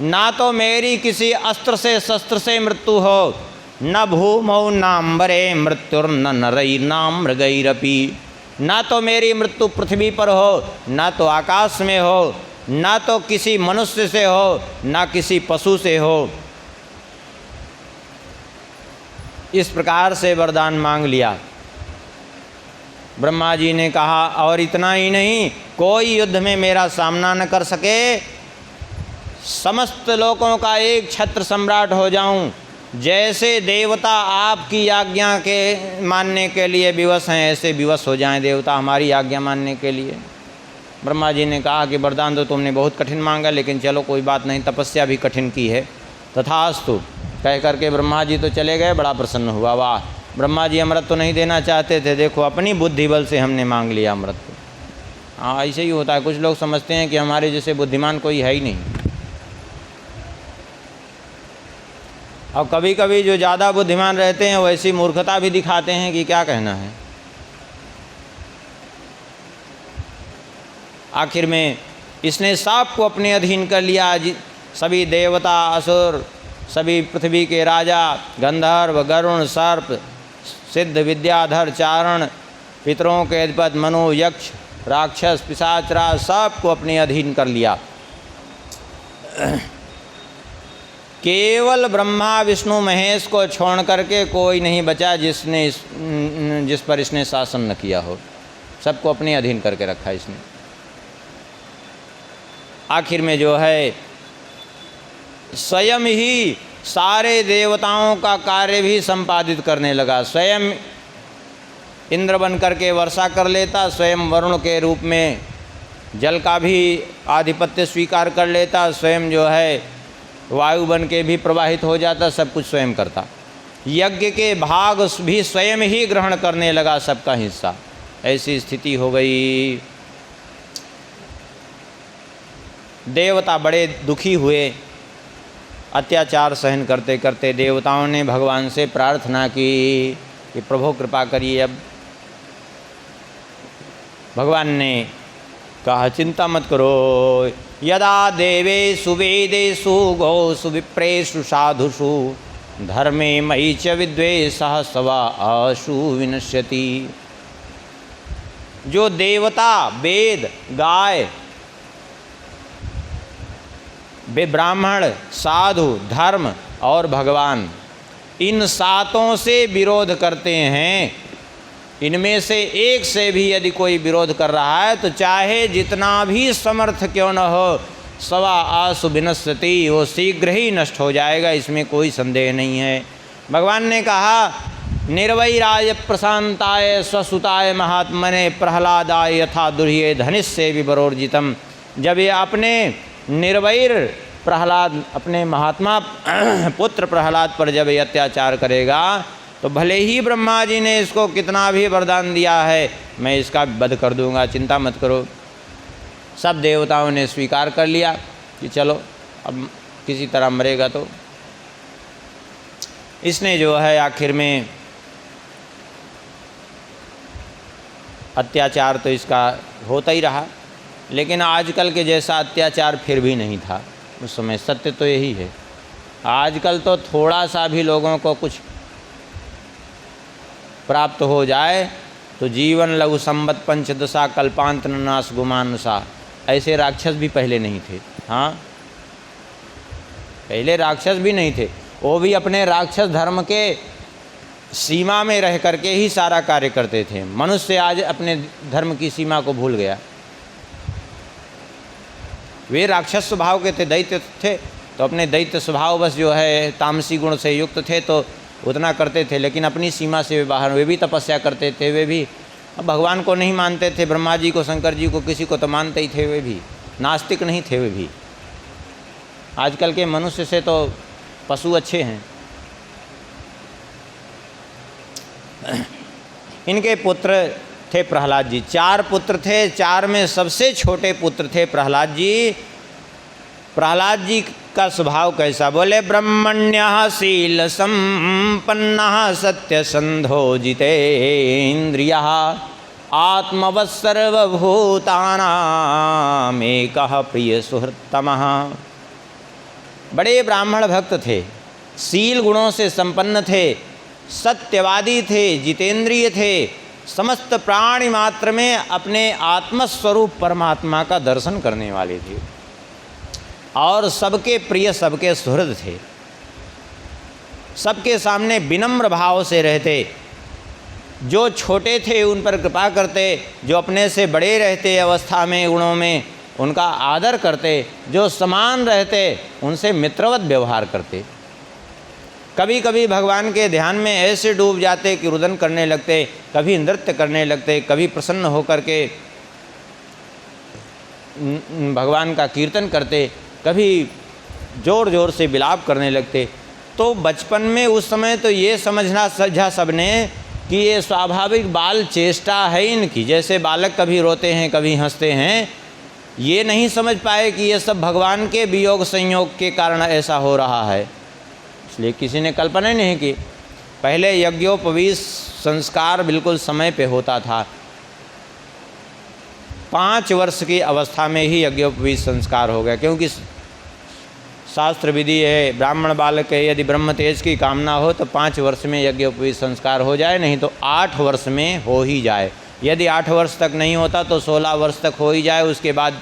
Speaker 1: ना तो मेरी किसी अस्त्र से शस्त्र से मृत्यु हो, न भूमौ नाम्बरे मृत्युर्न नरैर्नाम मृगैरपि, ना तो मेरी मृत्यु पृथ्वी पर हो, ना तो आकाश में हो, ना तो किसी मनुष्य से हो, ना किसी पशु से हो। इस प्रकार से वरदान मांग लिया। ब्रह्मा जी ने कहा और इतना ही नहीं, कोई युद्ध में मेरा सामना न कर सके, समस्त लोकों का एक छत्र सम्राट हो जाऊं। जैसे देवता आपकी आज्ञा के मानने के लिए विवश हैं, ऐसे विवश हो जाएं देवता हमारी आज्ञा मानने के लिए। ब्रह्मा जी ने कहा कि वरदान तो तुमने बहुत कठिन मांगा, लेकिन चलो कोई बात नहीं, तपस्या भी कठिन की है, तथास्तु कह करके ब्रह्मा जी तो चले गए। बड़ा प्रसन्न हुआ, वाह ब्रह्मा जी अमृत तो नहीं देना चाहते थे, देखो अपनी बुद्धि बल से हमने मांग लिया अमृत को। हाँ, ऐसे ही होता है। कुछ लोग समझते हैं कि हमारे जैसे बुद्धिमान कोई है ही नहीं, और कभी कभी जो ज़्यादा बुद्धिमान रहते हैं वैसी मूर्खता भी दिखाते हैं कि क्या कहना है। आखिर में इसने सबको अपने अधीन कर लिया। सभी देवता, असुर, सभी पृथ्वी के राजा, गंधर्व, गरुण, सर्प, सिद्ध, विद्याधर, चारण, पितरों के अधिपति मनु, यक्ष, राक्षस, पिशाचराज, सबको अपने अधीन कर लिया। केवल ब्रह्मा विष्णु महेश को छोड़ करके कोई नहीं बचा जिस पर इसने शासन न किया हो। सबको अपने अधीन करके रखा इसने। आखिर में जो है स्वयं ही सारे देवताओं का कार्य भी संपादित करने लगा। स्वयं इंद्र बन करके वर्षा कर लेता, स्वयं वरुण के रूप में जल का भी आधिपत्य स्वीकार कर लेता, स्वयं जो है वायु बन के भी प्रवाहित हो जाता, सब कुछ स्वयं करता। यज्ञ के भाग भी स्वयं ही ग्रहण करने लगा, सबका हिस्सा। ऐसी स्थिति हो गई। देवता बड़े दुखी हुए। अत्याचार सहन करते करते देवताओं ने भगवान से प्रार्थना की कि प्रभु कृपा करिए। अब भगवान ने कहा चिंता मत करो। यदा देवेषु वेदेषु गौषु विप्रेषु साधुषु धर्मे मयि च विद्वेषः सवा आशु विनश्यति। जो देवता, वेद, गाय, ब्राह्मण, साधु, धर्म और भगवान, इन सातों से विरोध करते हैं, इनमें से एक से भी यदि कोई विरोध कर रहा है तो चाहे जितना भी समर्थ क्यों न हो, सवा आसु विनश्यति, वो शीघ्र ही नष्ट हो जाएगा, इसमें कोई संदेह नहीं है। भगवान ने कहा निर्वैराय प्रशांताय स्वसुताय महात्मने प्रहलादाय यथा दुर्ये धनिष्ये विवरोर्जितम। जब ये अपने निर्वैर प्रहलाद, अपने महात्मा पुत्र प्रहलाद पर जब ये अत्याचार करेगा तो भले ही ब्रह्मा जी ने इसको कितना भी वरदान दिया है, मैं इसका वध कर दूंगा, चिंता मत करो। सब देवताओं ने स्वीकार कर लिया कि चलो अब किसी तरह मरेगा। तो इसने जो है आखिर में अत्याचार तो इसका होता ही रहा, लेकिन आजकल के जैसा अत्याचार फिर भी नहीं था उस समय। सत्य तो यही है। आजकल तो थोड़ा सा भी लोगों को कुछ प्राप्त हो जाए तो जीवन लघु संबत पंचदशा कल्पांत नाश गुमानुषा। ऐसे राक्षस भी पहले नहीं थे। हाँ, पहले राक्षस भी नहीं थे, वो भी अपने राक्षस धर्म के सीमा में रह करके ही सारा कार्य करते थे। मनुष्य आज अपने धर्म की सीमा को भूल गया। वे राक्षस स्वभाव के थे, दैत्य थे, तो अपने दैत्य स्वभाव बस जो है तामसी गुण से युक्त थे तो उतना करते थे, लेकिन अपनी सीमा से वे बाहर। वे भी तपस्या करते थे, वे भी भगवान को नहीं मानते थे, ब्रह्मा जी को, शंकर जी को, किसी को तो मानते ही थे। वे भी नास्तिक नहीं थे। वे भी आजकल के मनुष्य से तो पशु अच्छे हैं। इनके पुत्र थे प्रहलाद जी। 4 पुत्र थे, 4 में सबसे छोटे पुत्र थे प्रहलाद जी। प्रहलाद जी का स्वभाव कैसा? बोले ब्रह्मण्यः शील संपन्नः सत्यसंधो जितेन्द्रियः आत्मवत् सर्वभूतानां एकः प्रिय सुहृत्तमः। बड़े ब्राह्मण भक्त थे, शील गुणों से संपन्न थे, सत्यवादी थे, जितेंद्रिय थे, समस्त प्राणी मात्र में अपने आत्मस्वरूप परमात्मा का दर्शन करने वाले थे और सबके प्रिय, सबके सुहृद थे। सबके सामने विनम्र भाव से रहते। जो छोटे थे उन पर कृपा करते, जो अपने से बड़े रहते अवस्था में, गुणों में, उनका आदर करते, जो समान रहते उनसे मित्रवत व्यवहार करते। कभी कभी भगवान के ध्यान में ऐसे डूब जाते कि रुदन करने लगते, कभी नृत्य करने लगते, कभी प्रसन्न होकर के भगवान का कीर्तन करते, कभी ज़ोर ज़ोर से विलाप करने लगते। तो बचपन में उस समय तो ये समझना समझा सबने कि ये स्वाभाविक बाल चेष्टा है इनकी, जैसे बालक कभी रोते हैं कभी हंसते हैं। ये नहीं समझ पाए कि ये सब भगवान के वियोग संयोग के कारण ऐसा हो रहा है, इसलिए किसी ने कल्पना नहीं की। पहले यज्ञोपवीत संस्कार बिल्कुल समय पे होता था। 5 वर्ष की अवस्था में ही यज्ञोपवीत संस्कार हो गया, क्योंकि शास्त्र विधि है ब्राह्मण बालक है यदि ब्रह्म तेज की कामना हो तो 5 वर्ष में यज्ञोपवीत संस्कार हो जाए, नहीं तो 8 वर्ष में हो ही जाए। यदि 8 वर्ष तक नहीं होता तो 16 वर्ष तक हो ही जाए, उसके बाद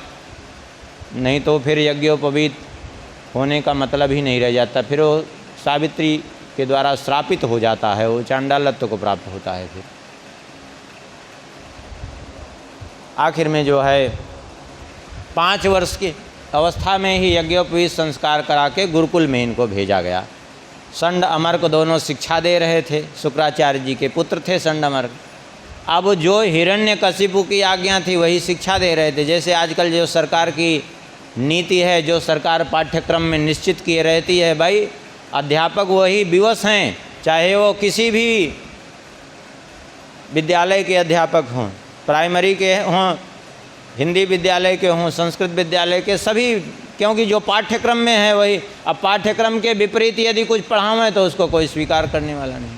Speaker 1: नहीं तो फिर यज्ञोपवीत होने का मतलब ही नहीं रह जाता, फिर वो सावित्री के द्वारा श्रापित हो जाता है, वो चांडालत्व को प्राप्त होता है। फिर आखिर में जो है 5 वर्ष की अवस्था में ही यज्ञोपवीत संस्कार करा के गुरुकुल में इनको भेजा गया। संड अमर को दोनों शिक्षा दे रहे थे, शुक्राचार्य जी के पुत्र थे संड अमर। अब जो हिरण्यकशिपु की आज्ञा थी वही शिक्षा दे रहे थे। जैसे आजकल जो सरकार की नीति है, जो सरकार पाठ्यक्रम में निश्चित किए रहती है, भाई अध्यापक वही विवश हैं, चाहे वो किसी भी विद्यालय के अध्यापक हों, प्राइमरी के हों, हिंदी विद्यालय के हों, संस्कृत विद्यालय के, सभी, क्योंकि जो पाठ्यक्रम में है वही। अब पाठ्यक्रम के विपरीत यदि कुछ पढ़ावें तो उसको कोई स्वीकार करने वाला नहीं।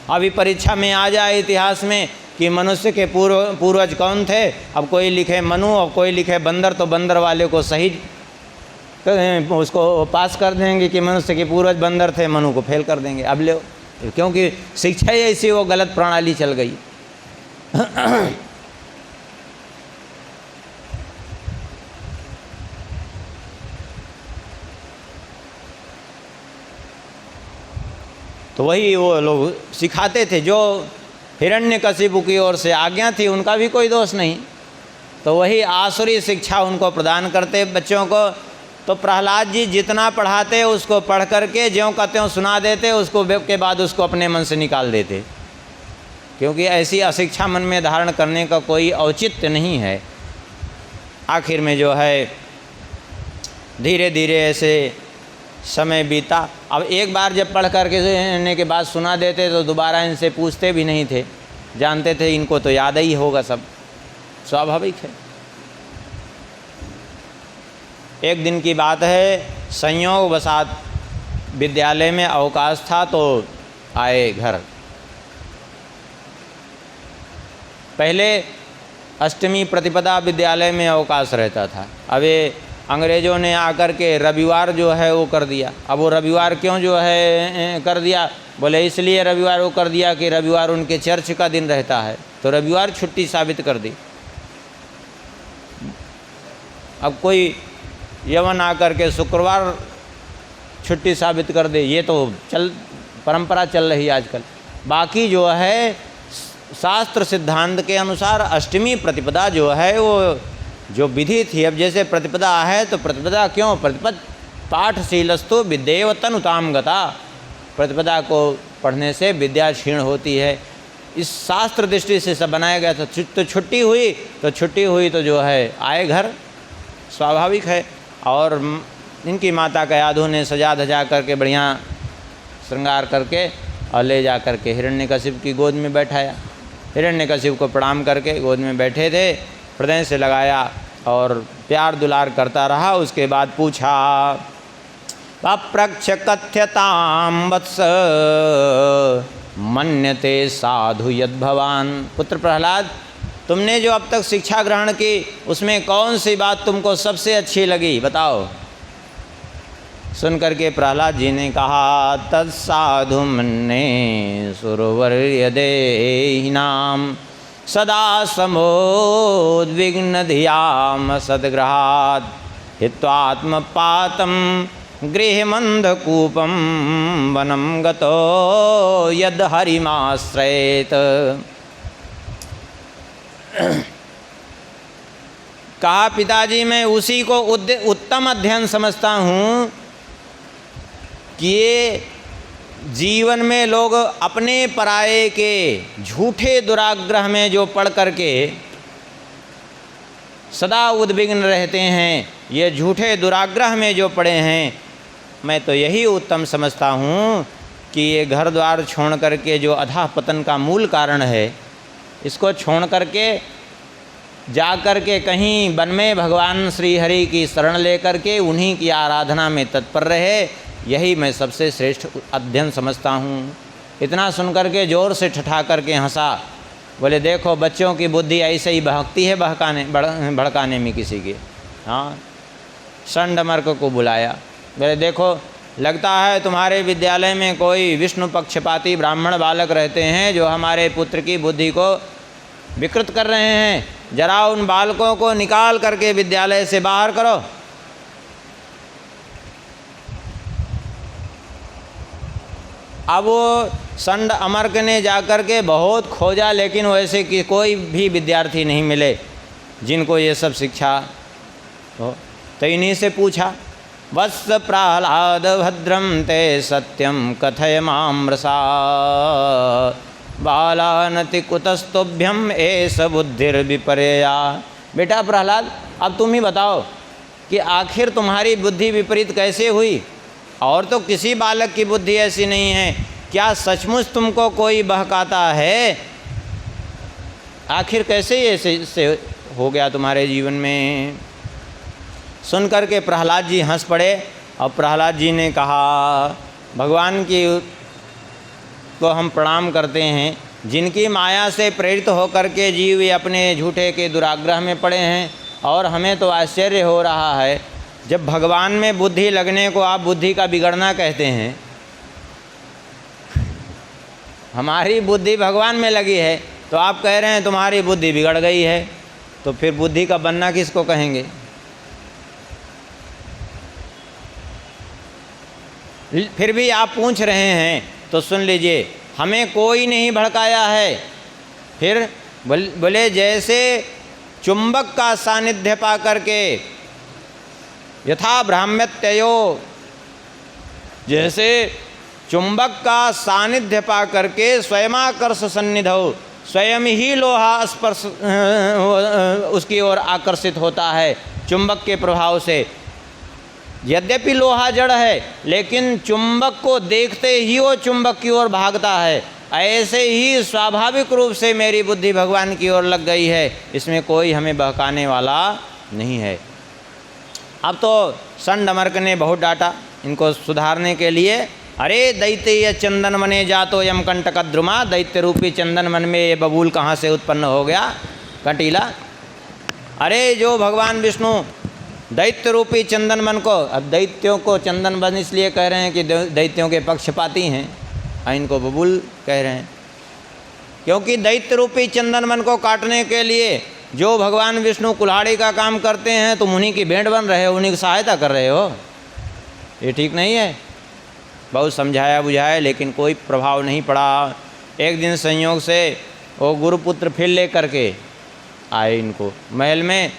Speaker 1: अभी परीक्षा में आ जाए इतिहास में कि मनुष्य के पूर्वज कौन थे, अब कोई लिखे मनु और कोई लिखे बंदर, तो बंदर वाले को सही उसको पास कर देंगे कि मनुष्य के पूर्वज बंदर थे, मनु को फेल कर देंगे। अब ले, क्योंकि शिक्षा ही ऐसी वो गलत प्रणाली चल गई। तो वही वो लोग सिखाते थे, जो हिरण्यकशिपु की ओर से आज्ञा थी उनका भी कोई दोष नहीं, तो वही आसुरी शिक्षा उनको प्रदान करते बच्चों को। तो प्रहलाद जी जितना पढ़ाते उसको पढ़ करके ज्यों का त्यों सुना देते, उसको के बाद उसको अपने मन से निकाल देते, क्योंकि ऐसी अशिक्षा मन में धारण करने का कोई औचित्य नहीं है। आखिर में जो है धीरे धीरे ऐसे समय बीता। अब एक बार जब पढ़ करके के बाद सुना देते तो दोबारा इनसे पूछते भी नहीं थे, जानते थे इनको तो याद ही होगा, सब स्वाभाविक है। एक दिन की बात है, संयोग वसात विद्यालय में अवकाश था तो आए घर। पहले अष्टमी प्रतिपदा विद्यालय में अवकाश रहता था, अब ये अंग्रेज़ों ने आकर के रविवार जो है वो कर दिया। अब वो रविवार क्यों जो है कर दिया, बोले इसलिए रविवार वो कर दिया कि रविवार उनके चर्च का दिन रहता है, तो रविवार छुट्टी साबित कर दी। अब कोई यवन आकर के शुक्रवार छुट्टी साबित कर दे, ये तो परंपरा चल रही आजकल। बाकी जो है शास्त्र सिद्धांत के अनुसार अष्टमी प्रतिपदा जो है वो जो विधि थी, अब जैसे प्रतिपदा है तो प्रतिपदा क्यों, प्रतिपद पाठशीलस्तु विद्येव तनुताम गता, प्रतिपदा को पढ़ने से विद्या क्षीण होती है। इस शास्त्र दृष्टि से सब बनाया गया था। तो छुट्टी हुई तो जो है आए घर, स्वाभाविक है। और इनकी माता का यादव ने सजा धजा करके बढ़िया श्रृंगार करके और ले जा करके हिरण्यकशिप की गोद में बैठाया। हिरण्यकशिप को प्रणाम करके गोद में बैठे थे, हृदय से लगाया और प्यार दुलार करता रहा। उसके बाद पूछा, अप्रक्ष कथ्यताम वत्स मन्यते साधु यद भवान। पुत्र प्रहलाद, तुमने जो अब तक शिक्षा ग्रहण की उसमें कौन सी बात तुमको सबसे अच्छी लगी, बताओ। सुन करके प्रहलाद जी ने कहा, तत्साधु मन्ये सुरवर्य देहिनाम सदा समोद्विग्न धियाम सद्ग्रहात् हित्वात्मपातं गृहमन्धकूपं वनं गतो यद हरिमाश्रयेत। कहा, पिताजी मैं उसी को उत्तम अध्ययन समझता हूँ कि ये जीवन में लोग अपने पराये के झूठे दुराग्रह में जो पड़ करके सदा उद्विग्न रहते हैं, ये झूठे दुराग्रह में जो पड़े हैं, मैं तो यही उत्तम समझता हूँ कि ये घर द्वार छोड़ करके जो अधः पतन का मूल कारण है, इसको छोड़ करके जा कर के कहीं वन में भगवान श्री हरि की शरण लेकर के उन्हीं की आराधना में तत्पर रहे, यही मैं सबसे श्रेष्ठ अध्ययन समझता हूँ। इतना सुनकर के ज़ोर से ठठा करके हंसा। बोले देखो बच्चों की बुद्धि ऐसे ही बहकती है भड़काने में किसी के। हाँ, षंडमर्क को बुलाया। बोले देखो लगता है तुम्हारे विद्यालय में कोई विष्णु पक्षपाती ब्राह्मण बालक रहते हैं जो हमारे पुत्र की बुद्धि को विकृत कर रहे हैं। जरा उन बालकों को निकाल करके विद्यालय से बाहर करो। अब वो षंड अमर्क ने जाकर के बहुत खोजा, लेकिन वैसे कि कोई भी विद्यार्थी नहीं मिले जिनको ये सब शिक्षा हो। तो इन्हीं से पूछा, वत्स प्रह्लाद भद्रम ते सत्यम कथय मामृषा बालानति कुतस्तुभ्यम एष बुद्धिर्विपर्या। बेटा प्रहलाद, अब तुम ही बताओ कि आखिर तुम्हारी बुद्धि विपरीत कैसे हुई? और तो किसी बालक की बुद्धि ऐसी नहीं है। क्या सचमुच तुमको कोई बहकाता है? आखिर कैसे ये से हो गया तुम्हारे जीवन में? सुन कर के प्रहलाद जी हंस पड़े और प्रहलाद जी ने कहा, भगवान की को हम प्रणाम करते हैं, जिनकी माया से प्रेरित होकर के जीव अपने झूठे के दुराग्रह में पड़े हैं। और हमें तो आश्चर्य हो रहा है, जब भगवान में बुद्धि लगने को आप बुद्धि का बिगड़ना कहते हैं। हमारी बुद्धि भगवान में लगी है तो आप कह रहे हैं तुम्हारी बुद्धि बिगड़ गई है, तो फिर बुद्धि का बनना किसको कहेंगे? फिर भी आप पूछ रहे हैं तो सुन लीजिए, हमें कोई नहीं भड़काया है। फिर बोले जैसे चुंबक का सानिध्य पा करके यथा भ्राम्यत्ययो, जैसे चुंबक का सानिध्य पा करके स्वयमाकर्ष सन्निधौ, स्वयं ही लोहा स्पर्श उसकी ओर आकर्षित होता है चुंबक के प्रभाव से। यद्यपि लोहा जड़ है लेकिन चुंबक को देखते ही वो चुंबक की ओर भागता है। ऐसे ही स्वाभाविक रूप से मेरी बुद्धि भगवान की ओर लग गई है, इसमें कोई हमें बहकाने वाला नहीं है। अब तो षंडमर्क ने बहुत डांटा इनको सुधारने के लिए। अरे दैत्य चंदन मने जातो यम कंटकद्रुमा, दैत्य रूपी चंदन मन में ये बबूल कहाँ से उत्पन्न हो गया कंटीला? अरे जो भगवान विष्णु दैत्य रूपी चंदन मन को, अब दैत्यों को चंदन मन इसलिए कह रहे हैं कि दैत्यों के पक्षपाती हैं, इनको बबूल कह रहे हैं, क्योंकि दैत्य रूपी चंदन मन को काटने के लिए जो भगवान विष्णु कुल्हाड़ी का काम करते हैं, तुम उन्हीं की भेंट बन रहे हो, उन्हीं की सहायता कर रहे हो। ये ठीक नहीं है। बहुत समझाया बुझाया लेकिन कोई प्रभाव नहीं पड़ा। एक दिन संयोग से वो गुरुपुत्र फिर ले करके आए इनको महल में,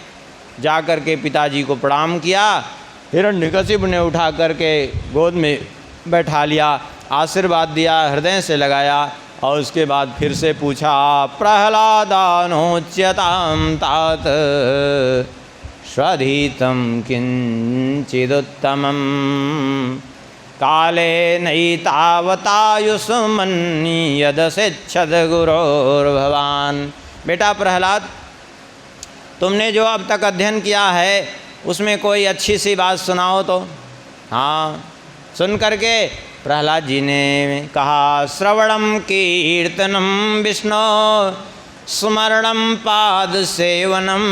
Speaker 1: जा कर के पिताजी को प्रणाम किया। हिरण्यकशिपु ने उठा करके गोद में बैठा लिया, आशीर्वाद दिया, हृदय से लगाया और उसके बाद फिर से पूछा, प्रह्लादानोच्यतां तात स्वधीतं किंचिदुत्तमं काले नैतावतायुष्मन्यदसिच्छद गुरोर्भवान्। बेटा प्रहलाद, तुमने जो अब तक अध्ययन किया है उसमें कोई अच्छी सी बात सुनाओ तो। हाँ, सुन करके प्रहलाद जी ने कहा, श्रवणम कीर्तनम विष्णु स्मरणम पाद सेवनम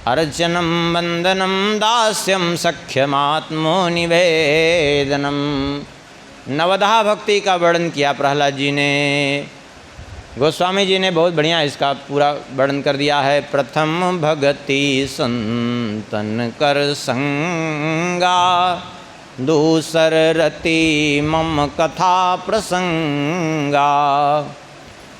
Speaker 1: अर्चनम वंदनम दास्यम सख्यमात्मो निवेदनम। नवधा भक्ति का वर्णन किया प्रहलाद जी ने। गोस्वामी जी ने बहुत बढ़िया इसका पूरा वर्णन कर दिया है। प्रथम भगति संतन कर संगा, दूसर रति मम कथा प्रसंगा,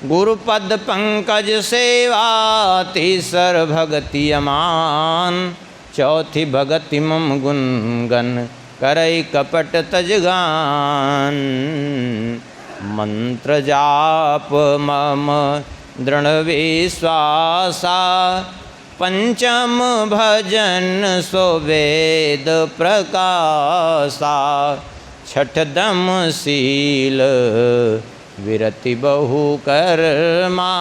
Speaker 1: गुरुपद पंकज सेवा, तीसर भगति अमान, चौथी भगति मम गुणगन करई कपट तजगान। मंत्र जाप मम दृढ़ विश्वासा, पंचम भजन सो वेद प्रकाशा, छठ दम शील विरति बहु कर्मा,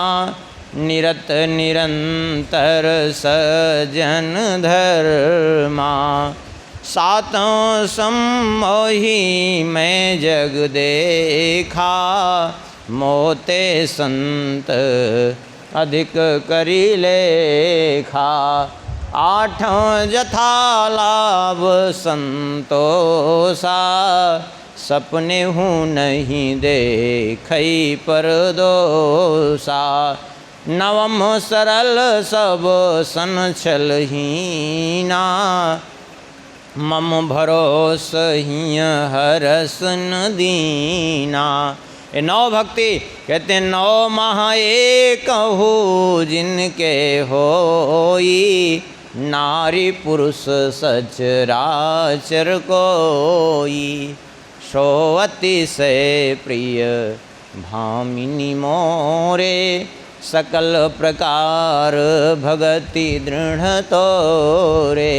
Speaker 1: निरत निरंतर सजन धर्मा। सातों सम्मोही मैं जग देखा, मोते संत अधिक करी लेखा। आठों जथा लाभ संतोषा, सपने हूँ नहीं देखई पर दोषा। नवम सरल सब सन छलहीना, मम भरोस ही हरस न दीना। ये नौ भक्ति कहते हैं नौ महा एक हो, जिनके होई नारी पुरुष सचराचर कोई। सोअति से प्रिय भामिनी मोरे, सकल प्रकार भगति दृढ़ तोरे।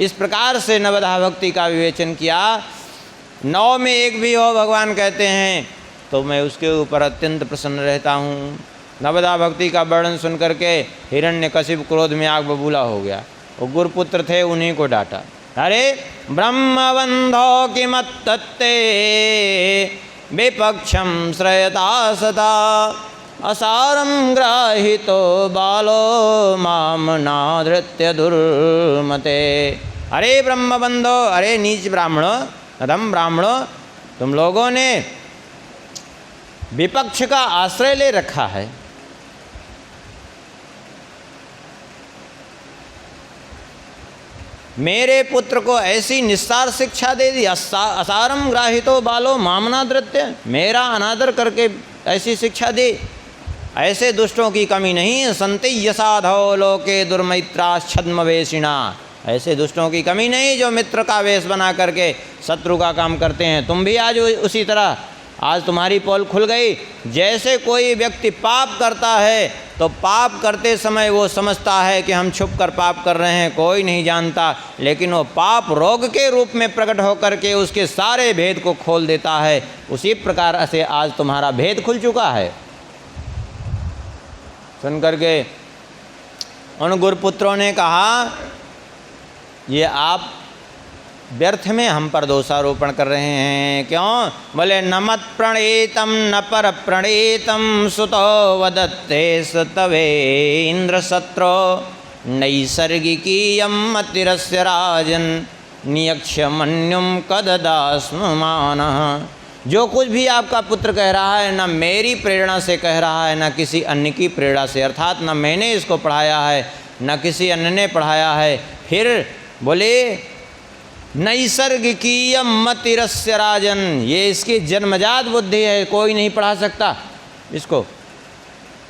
Speaker 1: इस प्रकार से नवधा भक्ति का विवेचन किया। नौ में एक भी हो भगवान कहते हैं तो मैं उसके ऊपर अत्यंत प्रसन्न रहता हूँ। नवधा भक्ति का वर्णन सुन करके हिरण्यकशिप क्रोध में आग बबूला हो गया। वो गुरुपुत्र थे, उन्हीं को डांटा। अरे ब्रह्मबंधो किमत्तत्ते विपक्षम श्रयता सता, असारं ग्राहितो बालो माम नाधृत्य दुर्मते। अरे ब्रह्मबंधो, अरे नीच ब्राह्मणों, अधम ब्राह्मणों, तुम लोगों ने विपक्ष का आश्रय ले रखा है। मेरे पुत्र को ऐसी निस्सार शिक्षा दे दी। असारम ग्राहितो बालो मामनादृत्य, मेरा अनादर करके ऐसी शिक्षा दी। ऐसे दुष्टों की कमी नहीं है। संति यसाधो लोके दुर्मैत्राश्छद्म वेशिणा, ऐसे दुष्टों की कमी नहीं जो मित्र का वेश बना करके शत्रु का काम करते हैं। तुम भी आज उसी तरह, आज तुम्हारी पोल खुल गई। जैसे कोई व्यक्ति पाप करता है तो पाप करते समय वो समझता है कि हम छुप कर पाप कर रहे हैं, कोई नहीं जानता, लेकिन वो पाप रोग के रूप में प्रकट होकर के उसके सारे भेद को खोल देता है। उसी प्रकार से आज तुम्हारा भेद खुल चुका है। सुन करके उन गुरुपुत्रों ने कहा, ये आप व्यर्थ में हम पर दोषारोपण कर रहे हैं। क्यों? बोले न मत प्रणीतम न पर प्रणीतम, सुतो वदत्ते सतवे इंद्र सत्रो, नैसर्गिकीयं मतिरस्य राजन, नियक्ष्यमन्युम कददास्म मानः। जो कुछ भी आपका पुत्र कह रहा है न मेरी प्रेरणा से कह रहा है न किसी अन्य की प्रेरणा से, अर्थात न मैंने इसको पढ़ाया है न किसी अन्य ने पढ़ाया है। फिर बोले नैसर्गिकीयम मतिरस्य राजन, ये इसकी जन्मजात बुद्धि है, कोई नहीं पढ़ा सकता इसको।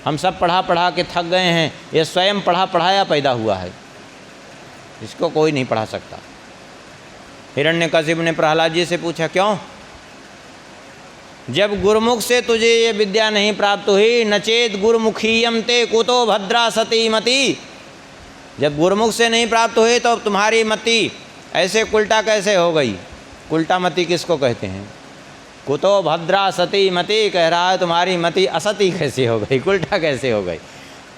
Speaker 1: हम सब पढ़ा पढ़ा के थक गए हैं, ये स्वयं पढ़ा पढ़ाया पैदा हुआ है, इसको कोई नहीं पढ़ा सकता। हिरण्यकशिप ने प्रहलाद जी से पूछा, क्यों? जब गुरुमुख से तुझे ये विद्या नहीं प्राप्त हुई, नचेत गुरुमुखीयम ते कुतो भद्रा सती मति, जब गुरुमुख से नहीं प्राप्त हुई तो तुम्हारी मति ऐसे उल्टा कैसे हो गई? उल्टा मति किसको कहते हैं? कुतो भद्रा सती मति कह रहा है, तुम्हारी मति असती कैसे हो गई, उल्टा कैसे हो गई?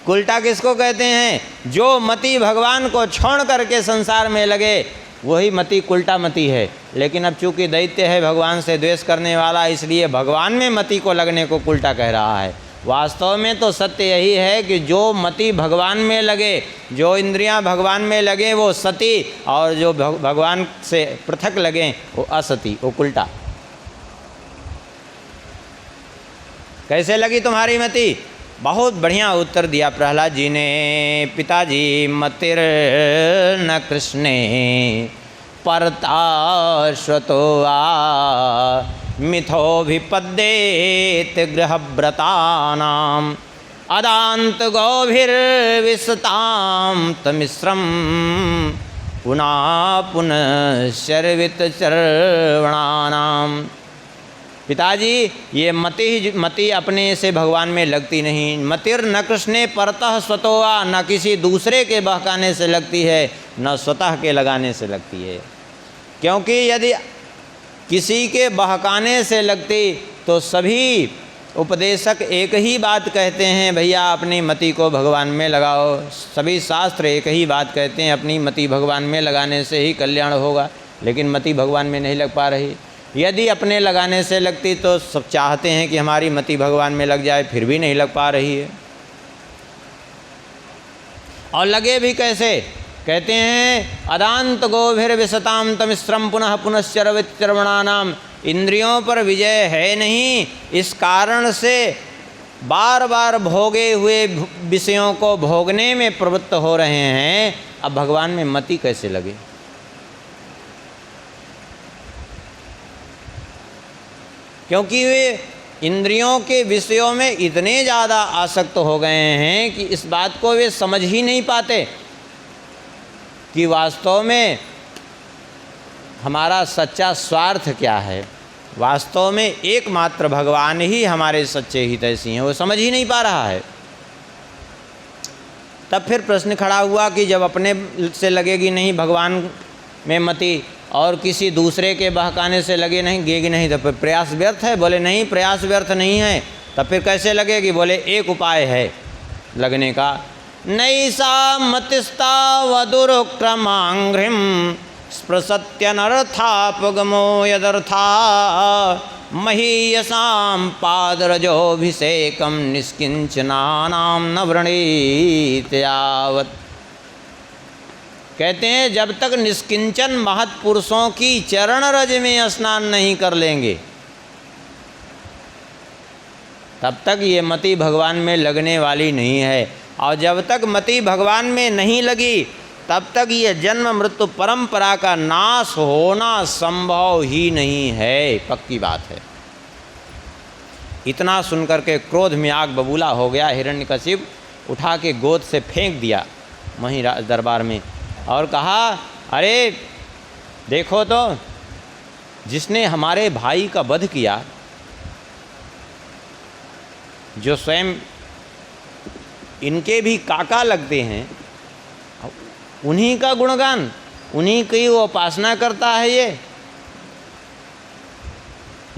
Speaker 1: उल्टा किसको कहते हैं? जो मति भगवान को छोड़ करके संसार में लगे वही मति उल्टा मति है। लेकिन अब चूंकि दैत्य है, भगवान से द्वेष करने वाला, इसलिए भगवान में मति को लगने को उल्टा कह रहा है। वास्तव में तो सत्य यही है कि जो मति भगवान में लगे, जो इंद्रियां भगवान में लगे वो सती, और जो भगवान से पृथक लगे वो असती, वो उल्टा। कैसे लगी तुम्हारी मति? बहुत बढ़िया उत्तर दिया प्रहलाद जी ने। पिताजी मतिर न कृष्णे परताश्वतो आ, मिथोभिपद्येत गृहव्रतानां, अदांत गौभिर्विशतां तमिश्रम, पुनः पुनः शर्वित चर्वणानां। पिताजी ये मति अपने से भगवान में लगती नहीं। मतिर न कृष्णे परतः स्वतोवा, न किसी दूसरे के बहकाने से लगती है, न स्वतः के लगाने से लगती है। क्योंकि यदि किसी के बहकाने से लगती तो सभी उपदेशक एक ही बात कहते हैं, भैया अपनी मति को भगवान में लगाओ। सभी शास्त्र एक ही बात कहते हैं, अपनी मति भगवान में लगाने से ही कल्याण होगा। लेकिन मति भगवान में नहीं लग पा रही। यदि अपने लगाने से लगती तो सब चाहते हैं कि हमारी मति भगवान में लग जाए, फिर भी नहीं लग पा रही है। और लगे भी कैसे? कहते हैं अदांत गोभिर विशताम तमिश्रम पुनः पुनश्चरवित्रवणानाम। इंद्रियों पर विजय है नहीं, इस कारण से बार बार भोगे हुए विषयों को भोगने में प्रवृत्त हो रहे हैं। अब भगवान में मति कैसे लगे? क्योंकि वे इंद्रियों के विषयों में इतने ज़्यादा आसक्त हो गए हैं कि इस बात को वे समझ ही नहीं पाते कि वास्तव में हमारा सच्चा स्वार्थ क्या है। वास्तव में एकमात्र भगवान ही हमारे सच्चे हितैषी हैं, वो समझ ही नहीं पा रहा है। तब फिर प्रश्न खड़ा हुआ कि जब अपने से लगेगी नहीं भगवान में मति और किसी दूसरे के बहकाने से लगेगी नहीं, तो फिर प्रयास व्यर्थ है। बोले नहीं, प्रयास व्यर्थ नहीं है। तब फिर कैसे लगेगी? बोले एक उपाय है लगने का। नैसा मतिस्ता वदुरुक्रमांघ्रिम स्पृशत्यनर्थापगमो यदर्था महीयसां पादरजोभिषेकं निष्किंचनानां न वृणीत यावत्। कहते हैं जब तक निष्किंचन महत्पुरुषों की चरण रज में स्नान नहीं कर लेंगे तब तक ये मति भगवान में लगने वाली नहीं है। और जब तक मति भगवान में नहीं लगी तब तक ये जन्म मृत्यु परंपरा का नाश होना संभव ही नहीं है, पक्की बात है। इतना सुनकर के क्रोध में आग बबूला हो गया। हिरण्यकशिप उठा के गोद से फेंक दिया वहीं दरबार में और कहा, अरे देखो तो जिसने हमारे भाई का वध किया, जो स्वयं इनके भी काका लगते हैं, उन्हीं का गुणगान, उन्हीं की वो उपासना करता है।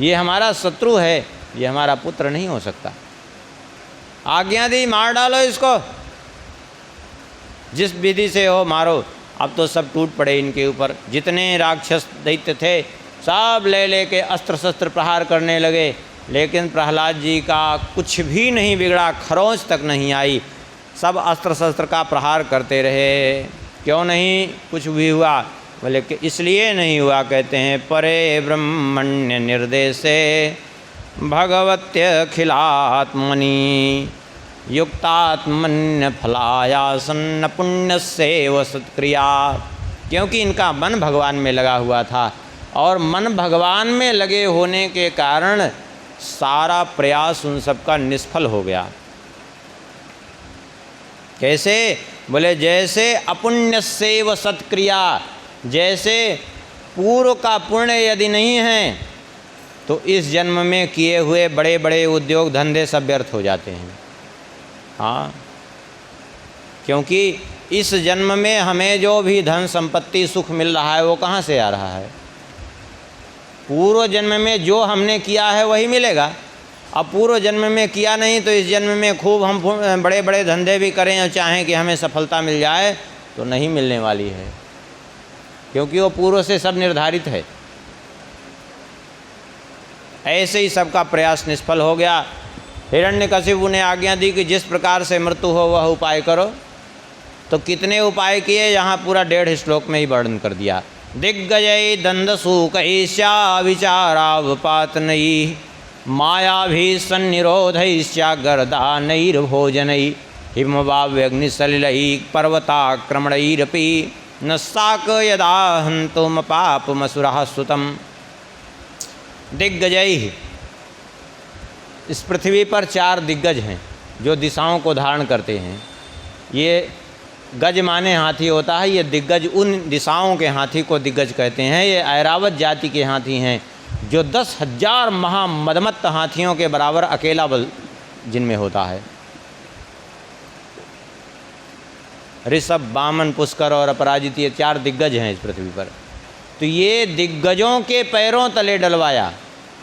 Speaker 1: ये हमारा शत्रु है, ये हमारा पुत्र नहीं हो सकता। आज्ञा दी, मार डालो इसको, जिस विधि से हो मारो। अब तो सब टूट पड़े इनके ऊपर। जितने राक्षस दैत्य थे सब ले लेके अस्त्र शस्त्र प्रहार करने लगे, लेकिन प्रहलाद जी का कुछ भी नहीं बिगड़ा, खरोंच तक नहीं आई। सब अस्त्र शस्त्र का प्रहार करते रहे। क्यों नहीं कुछ भी हुआ? बोले कि इसलिए नहीं हुआ, कहते हैं परे ब्रह्मण्य निर्देशे भगवत्यखिलात्मनि युक्तात्मन्य फलायासन्न पुण्यस्यैव सत्क्रिया। क्योंकि इनका मन भगवान में लगा हुआ था और मन भगवान में लगे होने के कारण सारा प्रयास उन सबका निष्फल हो गया। कैसे? बोले जैसे अपुण्यस्यैव सत्क्रिया, जैसे पूर्व का पुण्य यदि नहीं है तो इस जन्म में किए हुए बड़े बड़े उद्योग धंधे सब व्यर्थ हो जाते हैं। हाँ, क्योंकि इस जन्म में हमें जो भी धन संपत्ति सुख मिल रहा है वो कहाँ से आ रहा है? पूर्व जन्म में जो हमने किया है वही मिलेगा। अब पूर्व जन्म में किया नहीं तो इस जन्म में खूब हम बड़े बड़े धंधे भी करें और चाहें कि हमें सफलता मिल जाए तो नहीं मिलने वाली है, क्योंकि वो पूर्व से सब निर्धारित है। ऐसे ही सबका प्रयास निष्फल हो गया। हिरण्यकशिपु ने आज्ञा दी कि जिस प्रकार से मृत्यु हो वह उपाय करो। तो कितने उपाय किए, यहाँ पूरा 1.5 श्लोक में ही वर्णन कर दिया। दिग्गजय दंदसूकैश्या विचारावपातनैः मायाभिसन्निरोधैश्चागर्दानैर्भोजनैः हिमवाव्यग्निसलिलैः पर्वताक्रमणैरपि न साक यदा हन्तुमपापमसुरः सुतम्। दिग्गजैः, इस पृथ्वी पर 4 दिग्गज हैं जो दिशाओं को धारण करते हैं। ये गज माने हाथी होता है। ये दिग्गज उन दिशाओं के हाथी को दिग्गज कहते हैं। ये ऐरावत जाति के हाथी हैं जो 10,000 महामदमत्त हाथियों के बराबर अकेला बल जिनमें होता है। ऋषभ, वामन, पुष्कर और अपराजित, ये 4 दिग्गज हैं इस पृथ्वी पर। तो ये दिग्गजों के पैरों तले डलवाया,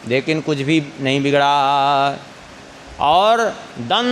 Speaker 1: लेकिन कुछ भी नहीं बिगड़ा। और दंत